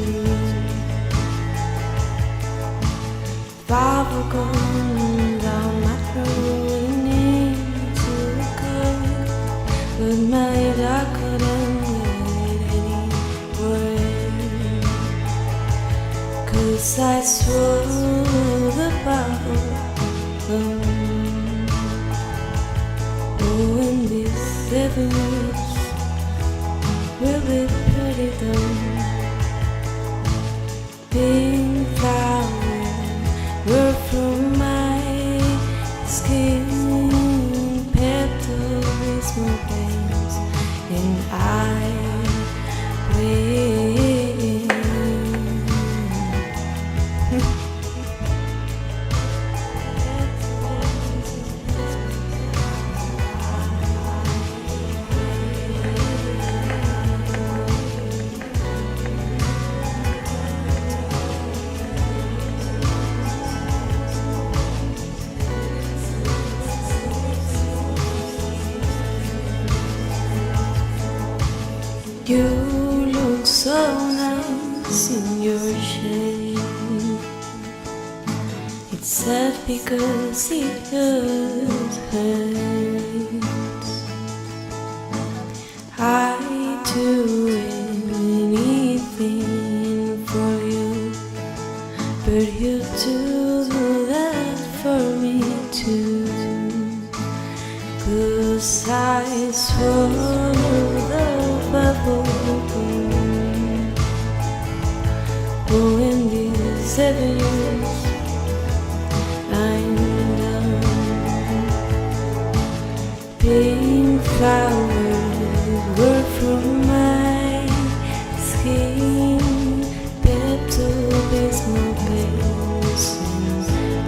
Bubble gone down my throat, need to go. But my I couldn't get anywhere. 'Cause I swore the bubble gone. Oh, and this 7 years will be pretty done. Pink flowers were from my skin. You look so nice in your shade. It's sad because it hurts. I do anything for you, but you do that for me too. 'Cause I swallow the bubble. Oh, in these 7 years I'm done. Pink flowers were from my skin. Pepto-Bismol pills and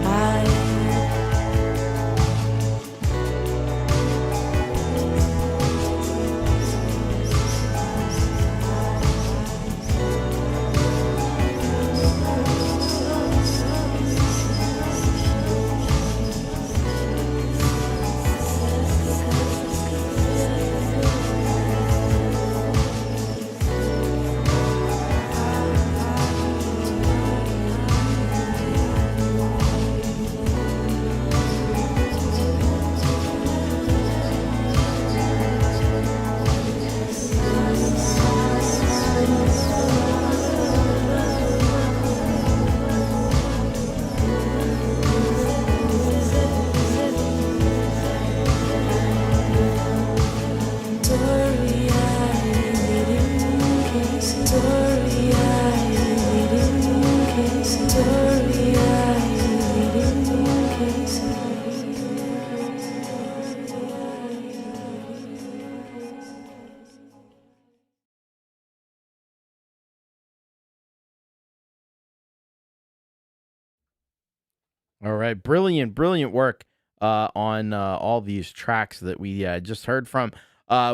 All right, brilliant work on all these tracks that we just heard from.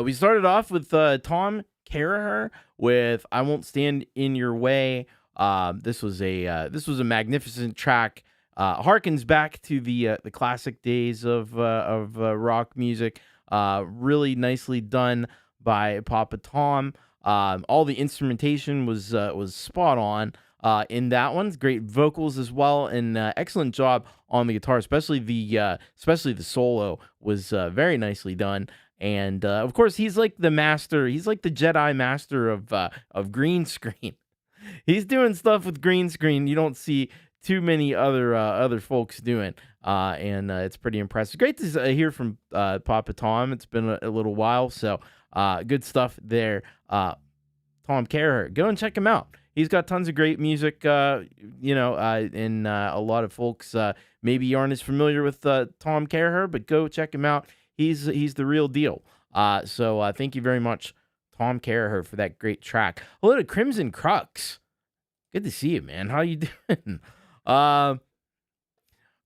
We started off with Tom Kerriher with "I Won't Stand in Your Way." This was a magnificent track. Harkens back to the classic days of rock music. Really nicely done by Papa Tom. All the instrumentation was spot on. In that one, great vocals as well, and excellent job on the guitar, especially the solo was very nicely done. And of course, he's like the master. He's like the Jedi master of green screen. He's doing stuff with green screen you don't see too many other folks doing, and it's pretty impressive. Great to hear from Papa Tom. It's been a little while, so good stuff there. Tom Kerriher, go and check him out. He's got tons of great music, and a lot of folks maybe aren't as familiar with Tom Kerriher, but go check him out. He's the real deal. So thank you very much, Tom Kerriher, for that great track. Hello to Crimson Crux. Good to see you, man. How you doing? All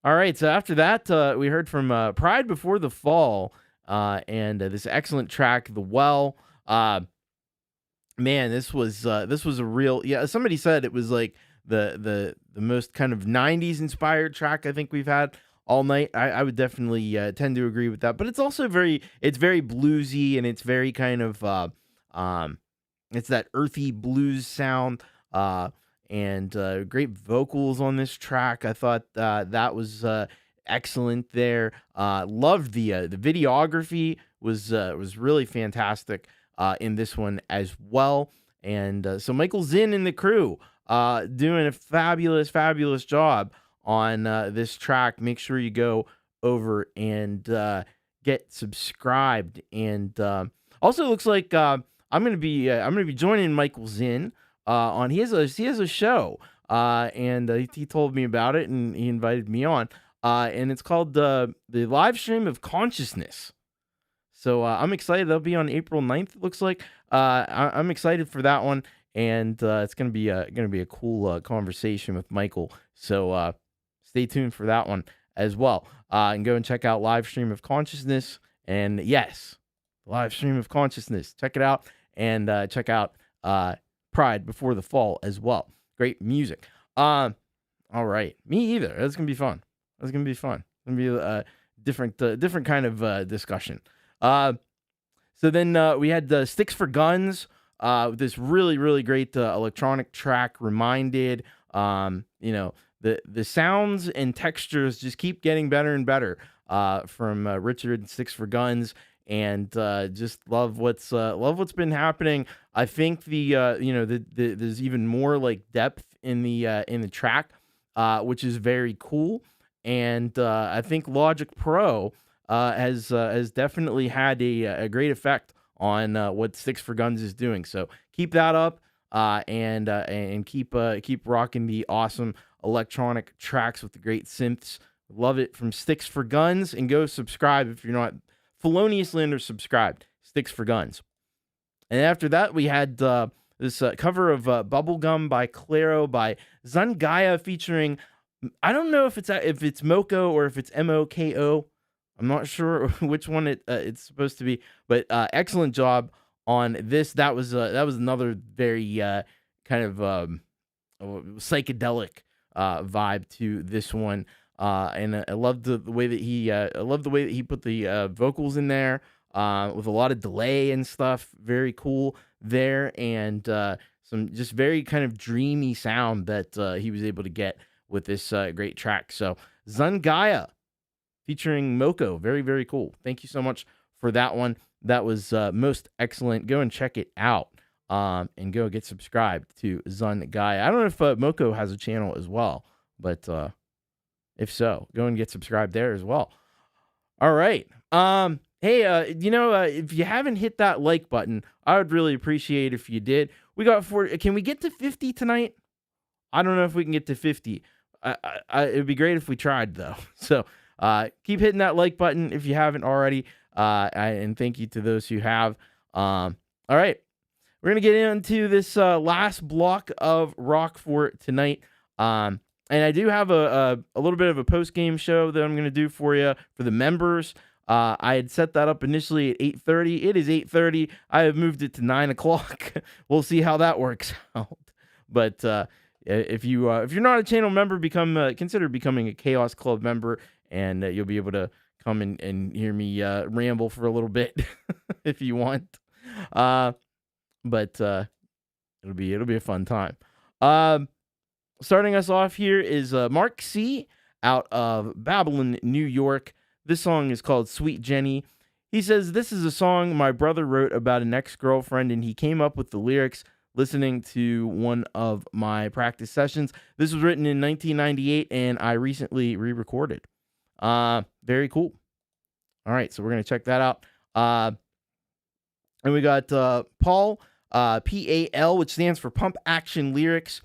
right, so after that, we heard from Pride Before the Fall, and this excellent track, The Well. Man, this was a real, somebody said it was like the most kind of 90s inspired track I think we've had all night. I would definitely tend to agree with that, but it's also very bluesy, and it's very kind of it's that earthy blues sound, and great vocals on this track. I thought that was excellent there. Loved the videography was really fantastic in this one as well. And so Michael Zinn and the crew doing a fabulous job on this track. Make sure you go over and get subscribed. And also looks like I'm gonna be joining Michael Zinn on he has a show, and he told me about it, and he invited me on, and it's called the Live Stream of Consciousness. So I'm excited. That'll be on April 9th, it looks like. I'm excited for that one, and it's gonna be a cool conversation with Michael. So stay tuned for that one as well. And go and check out Live Stream of Consciousness. And yes, Live Stream of Consciousness. Check it out, and check out Pride Before the Fall as well. Great music. All right, me either. That's gonna be fun. It's gonna be a different kind of discussion. So then we had the Sticks for Guns This really, really great electronic track, Reminded. The sounds and textures just keep getting better and better from Richard and Sticks for Guns, and just love what's been happening. I think there's even more like depth in the track, which is very cool. And I think Logic Pro has definitely had a great effect on what Sticks for Guns is doing. So keep that up, and keep rocking the awesome electronic tracks with the great synths. Love it from Sticks for Guns, and go subscribe if you're not feloniously subscribed. Sticks for Guns. And after that, we had this cover of Bubblegum by Krow by Zungaya featuring, I don't know if it's Moko or if it's Moko. I'm not sure which one it's supposed to be, but excellent job on this. That was another very kind of psychedelic vibe to this one, and I loved the way that he put the vocals in there with a lot of delay and stuff. Very cool there, and some just very kind of dreamy sound that he was able to get with this great track. So Zungaya featuring Moko, very, very cool. Thank you so much for that one. That was most excellent. Go and check it out, and go get subscribed to Zungaya. I don't know if Moko has a channel as well, but if so, go and get subscribed there as well. All right. Hey, if you haven't hit that like button, I would really appreciate if you did. We got can we get to 50 tonight? I don't know if we can get to 50. It'd be great if we tried, though. So keep hitting that like button if you haven't already. And thank you to those who have. All right. We're going to get into this last block of rock for tonight. And I do have a little bit of a post-game show that I'm going to do for you for the members. I had set that up initially at 8:30. It is 8:30. I have moved it to 9 o'clock. We'll see how that works out. But if you're not a channel member, consider becoming a Chaos Club member, and you'll be able to come and hear me ramble for a little bit if you want. But it'll be a fun time. Starting us off here is Mark C. out of Babylon, New York. This song is called Sweet Jenny. He says, "This is a song my brother wrote about an ex-girlfriend, and he came up with the lyrics listening to one of my practice sessions. This was written in 1998, and I recently re-recorded." Very cool. All right, so we're going to check that out. And we got Paul, PAL, which stands for Pump Action Lyrics,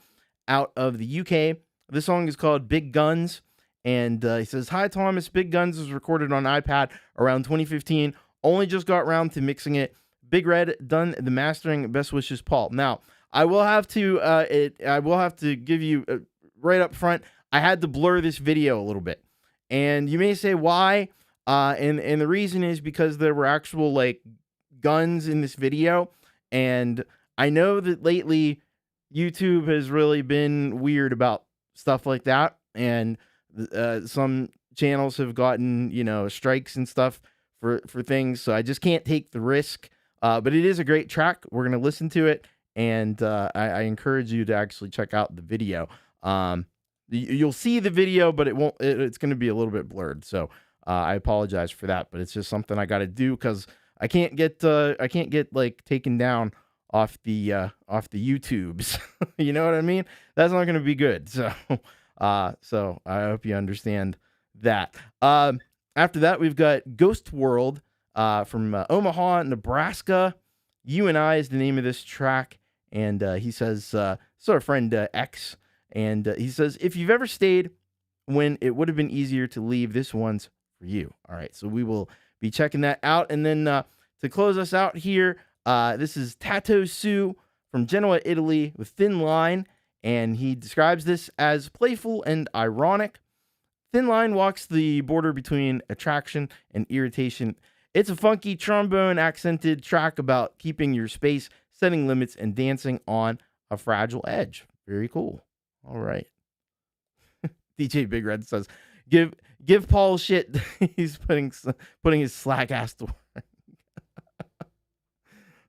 out of the UK. This song is called Big Guns. And he says, "Hi, Thomas. Big Guns was recorded on iPad around 2015. Only just got around to mixing it. Big Red done the mastering. Best wishes, Paul." Now, I will have to give you right up front, I had to blur this video a little bit. And you may say, why? And the reason is because there were actual like guns in this video. And I know that lately YouTube has really been weird about stuff like that. And some channels have gotten, strikes and stuff for things. So I just can't take the risk. But it is a great track. We're going to listen to it. And I encourage you to actually check out the video. You'll see the video, but it's going to be a little bit blurred. So I apologize for that, but it's just something I got to do because I can't get like taken down off the YouTubes. You know what I mean? That's not going to be good. So I hope you understand that. After that, we've got Ghost World from Omaha, Nebraska. You and I is the name of this track. And he says, our friend X. And he says, "If you've ever stayed when it would have been easier to leave, this one's for you." All right, so we will be checking that out. And then to close us out here, this is Tato Sue from Genoa, Italy, with Thin Line. And he describes this as playful and ironic. Thin line walks the border between attraction and irritation. It's a funky trombone-accented track about keeping your space, setting limits, and dancing on a fragile edge. Very cool. All right. DJ Big Red says, give Paul shit. He's putting his slack ass to work.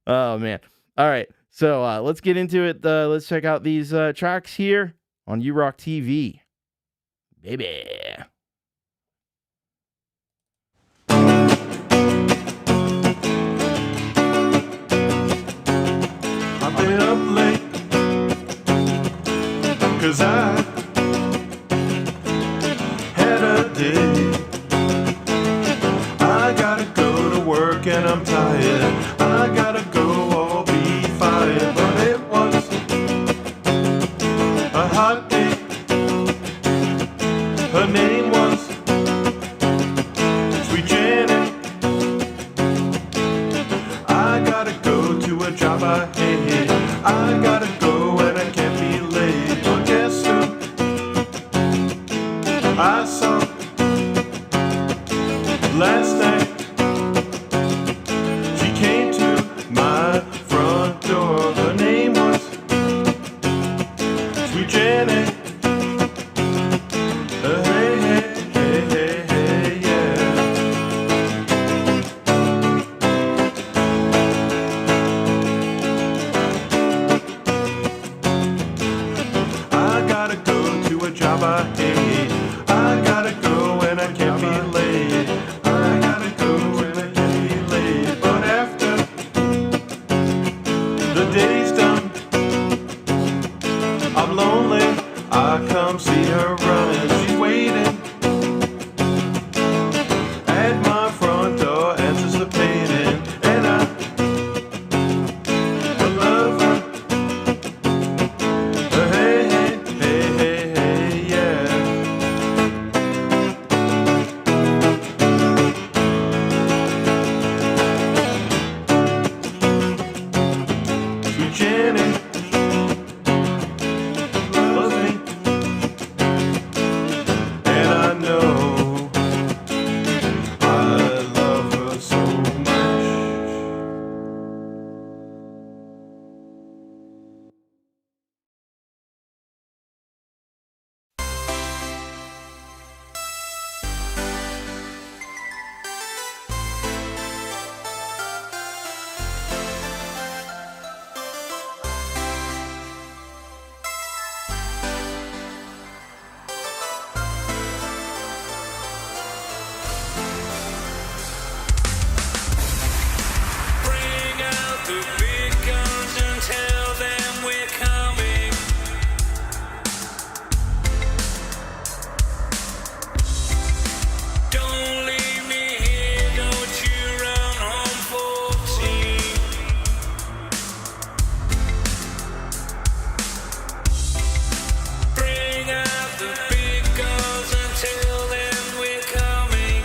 Oh, man. All right. So let's get into it. Let's check out these tracks here on You Rock TV. Baby. I've been up late, 'cause I had a day. I gotta go to work and I'm tired. I gotta go or be fired. But it was a hot day. Her name was Sweet Jenny. I gotta go to a job I hate. I gotta go and I can't be late. But guess who I saw last night? She came to my front door. Her name was Sweet Jenny. Hey, hey, hey, hey, hey, yeah. I gotta go to a job I hate. I gotta go and I can't be late. I gotta go and I can't be late. But after the day's done, I'm lonely. I come see her running. She's waiting at my front door, anticipating, and I love her. Hey, hey, hey, hey, hey, yeah. Sweet Jenny loves me, and I know I love her so much. Bring out the big guns and tell them we're coming. Don't leave me here, don't you run home, folksy. Bring out the big guns and tell them we're coming.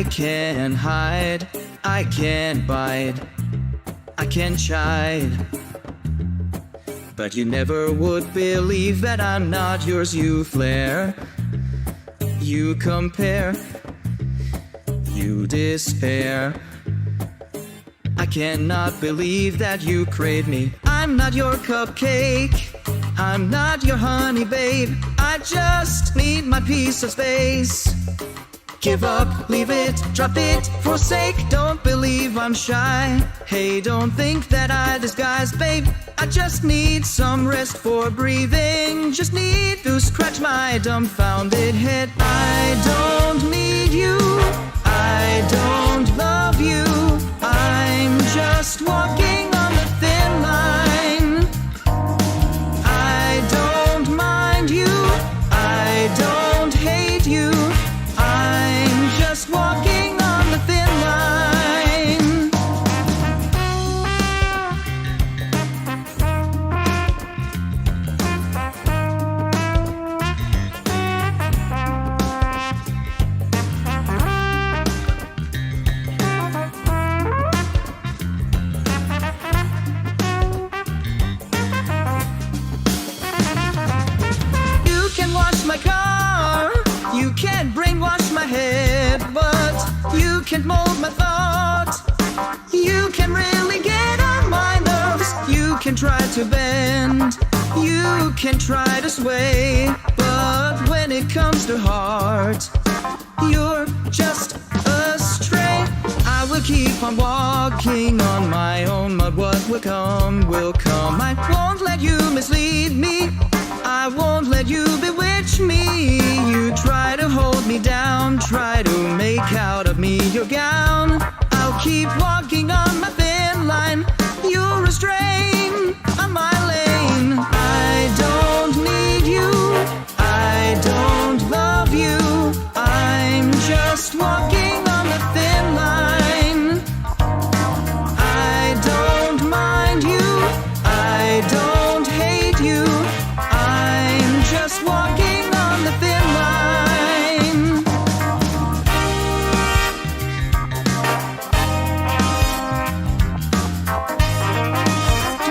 I can't hide, I can't bite, I can't chide. But you never would believe that I'm not yours. You flare, you compare, you despair. I cannot believe that you crave me. I'm not your cupcake, I'm not your honey babe. I just need my piece of space. Give up, leave it, drop it, forsake. Don't believe I'm shy. Hey, don't think that I disguise, babe. I just need some rest for breathing. Just need to scratch my dumbfounded head. I don't need you, I don't love you. I'm just walking on a thin line. I don't mind you, I don't hate you. I'm just walking on the thin line. can mold my thought. You can really get on my nerves. You can try to bend. You can try to sway. But when it comes to heart, you're just astray. I will keep on walking on my own, but what will come will come. I won't let you mislead me. I won't let you bewitch me. You try to hold me down, try to make out of me your gown. I'll keep walking on my thin line. You're a strain on my lane. I don't need you. I don't love you. I'm just walking on the thin line. I don't mind you. I don't hate you. I'm just walking on the thin line.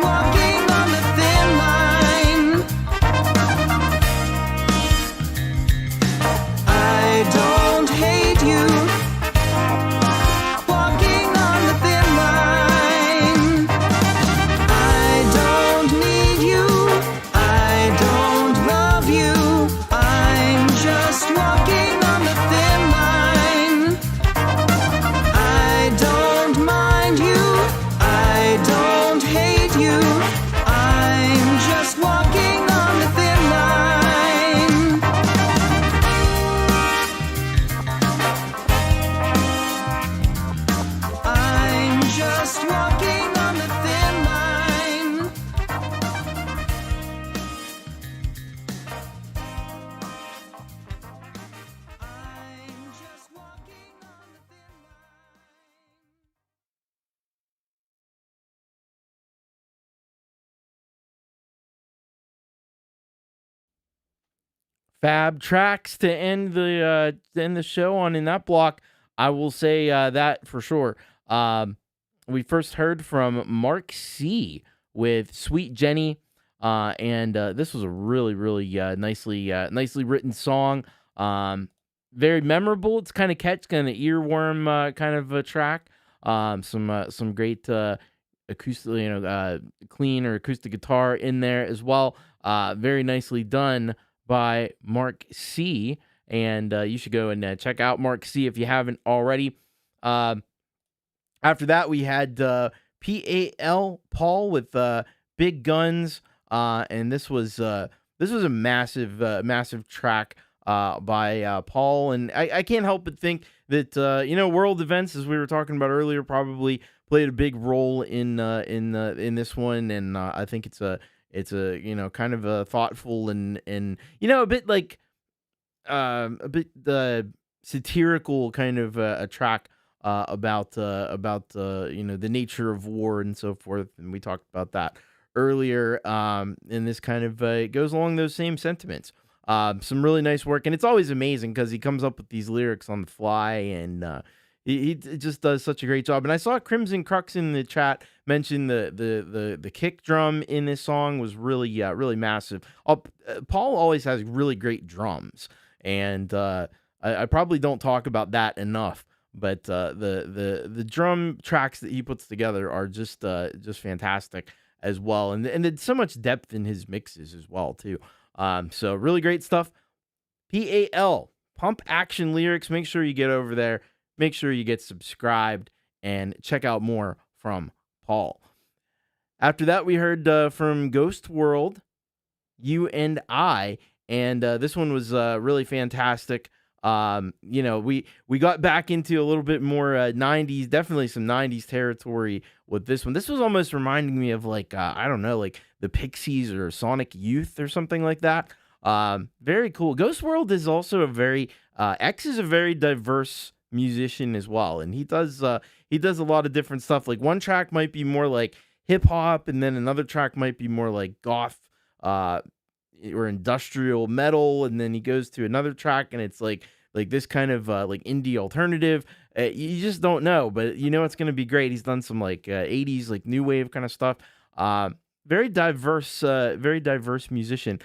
Walking on the thin line. I don't hate you. Walking on the thin line. I don't need you. I don't love you. I'm just walking on the thin line. I don't mind you. I don't hate you. I'm just walking on the thin line. I'm just walking on the thin line. Fab tracks to end the show on in that block. I will say that for sure. We first heard from Mark C with Sweet Jenny, and this was a really nicely written song. Very memorable. It's kind of earworm kind of a track. Some great acoustic, clean or acoustic guitar in there as well. Very nicely done by Mark C. And you should go and check out Mark C if you haven't already. After that, we had PAL Paul with Big Guns, and this was a massive track by Paul. And I can't help but think that world events, as we were talking about earlier, probably played a big role in this one. And I think it's a kind of a thoughtful and a bit like a bit satirical kind of a track about the nature of war and so forth, and we talked about that earlier. And this kind of it goes along those same sentiments. Some really nice work, and it's always amazing because he comes up with these lyrics on the fly, and he just does such a great job. And I saw Crimson Crux in the chat mention the kick drum in this song was really massive. Paul always has really great drums, and I probably don't talk about that enough. But the drum tracks that he puts together are just fantastic as well, and there's so much depth in his mixes as well too. So really great stuff. PAL Pump Action Lyrics. Make sure you get over there. Make sure you get subscribed and check out more from Paul. After that, we heard from Ghost World, You and I, and this one was really fantastic. We got back into a little bit more 90s, definitely some 90s territory with this one. This was almost reminding me of like the Pixies or Sonic Youth or something like that. Very cool. Ghost World is also X is a very diverse musician as well, and he does a lot of different stuff. Like one track might be more like hip hop, and then another track might be more like goth or industrial metal, and then he goes to another track and it's like this kind of like indie alternative. You just don't know, but it's going to be great. He's done some like 80s like new wave kind of stuff. Very diverse musician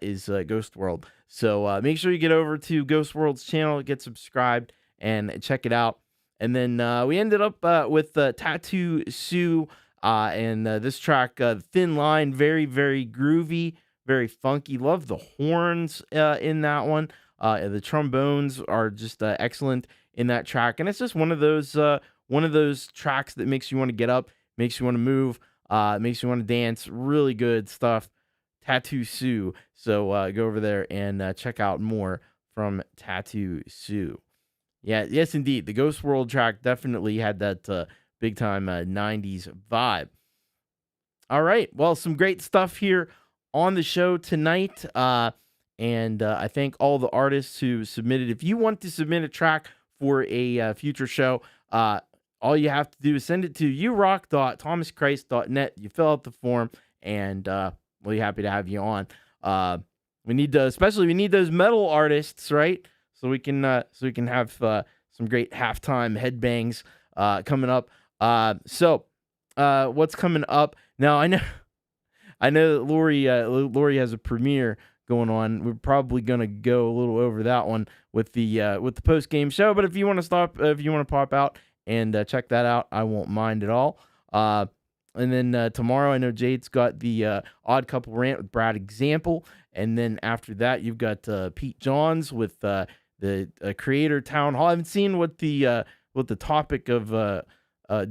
is Ghost World. So make sure you get over to Ghost World's channel, get subscribed, and check it out. And then we ended up with Tattoo Sue, and this track, Thin Line, very, very groovy, very funky. Love the horns in that one. The trombones are just excellent in that track, and it's just one of those tracks that makes you want to get up, makes you want to move, makes you want to dance. Really good stuff. Tattoo Sue. So go over there and check out more from Tattoo Sue. Yeah, yes, indeed. The Ghost World track definitely had that big time 90s vibe. All right. Well, some great stuff here on the show tonight. And I thank all the artists who submitted. If you want to submit a track for a future show, all you have to do is send it to urock.thomaschrist.net. You fill out the form, and we'll be happy to have you on. We need those metal artists, right? So we can have some great halftime headbangs coming up. So what's coming up now? I know that Lori has a premiere going on. We're probably gonna go a little over that one with the post game show. But if you want to pop out and check that out, I won't mind at all. And then tomorrow, I know Jade's got the Odd Couple rant with Brad Example, and then after that, you've got Pete Johns with the Creator Town Hall. I haven't seen what the topic of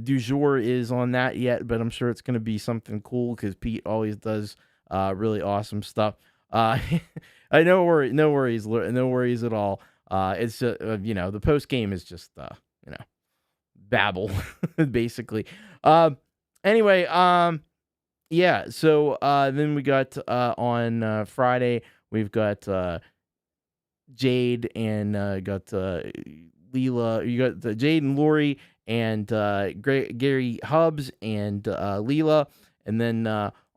du jour is on that yet, but I'm sure it's going to be something cool because Pete always does really awesome stuff. No worries at all. It's the post game is just babble basically. Anyway, yeah. So then we got on Friday we've got Jade and got Leela. You got Jade and Lori and Gary Hubbs and Leela, and then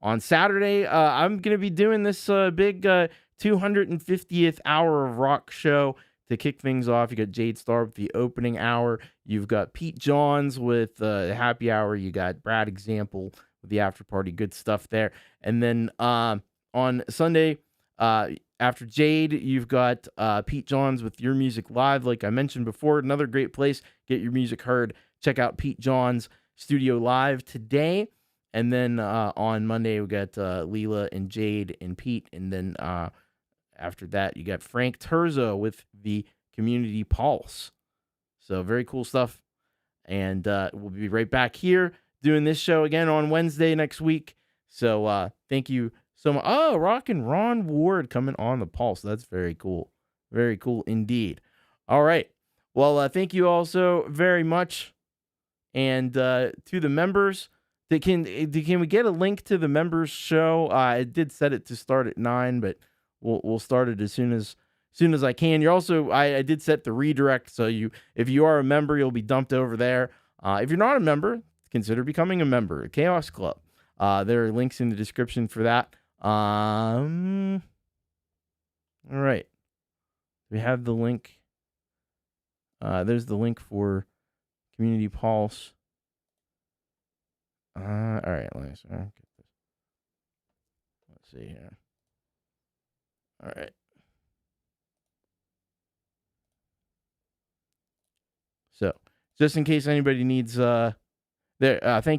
on Saturday I'm gonna be doing this big 250th hour of rock show to kick things off. You got Jade Starr with the opening hour. You've got Pete Johns with the happy hour. You got Brad Example with the after party. Good stuff there. And then on Sunday, after Jade, you've got Pete Johns with Your Music Live. Like I mentioned before, another great place. Get your music heard. Check out Pete Johns Studio Live today. And then on Monday, we got Leela and Jade and Pete. And then after that, you got Frank Terzo with the Community Pulse. So very cool stuff. And we'll be right back here doing this show again on Wednesday next week. So thank you so much. Oh, Rockin' Ron Ward coming on the Pulse. That's very cool. Very cool indeed. All right. Well, thank you all so very much. And to the members, can we get a link to the members show? I did set it to start at 9, but we'll start it as soon as I can. You're also I did set the redirect, so if you are a member, you'll be dumped over there. If you're not a member, consider becoming a member at Chaos Club. There are links in the description for that. All right, we have the link. There's the link for Community Pulse. All right, let's see here. All right. So, just in case anybody needs thank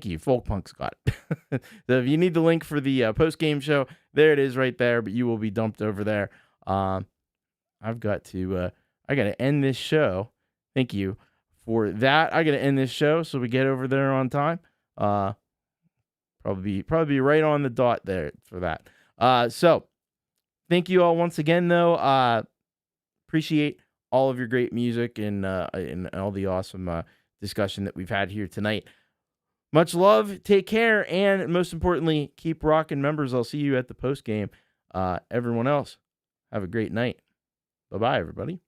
you, Folkpunk's got it. So if you need the link for the post-game show, there it is right there, but you will be dumped over there. I got to end this show. Thank you for that. I got to end this show so we get over there on time. Probably be right on the dot there for that. So thank you all once again, though. Appreciate all of your great music and all the awesome discussion that we've had here tonight. Much love. Take care. And most importantly, keep rocking, members. I'll see you at the post game. Everyone else, have a great night. Bye-bye, everybody.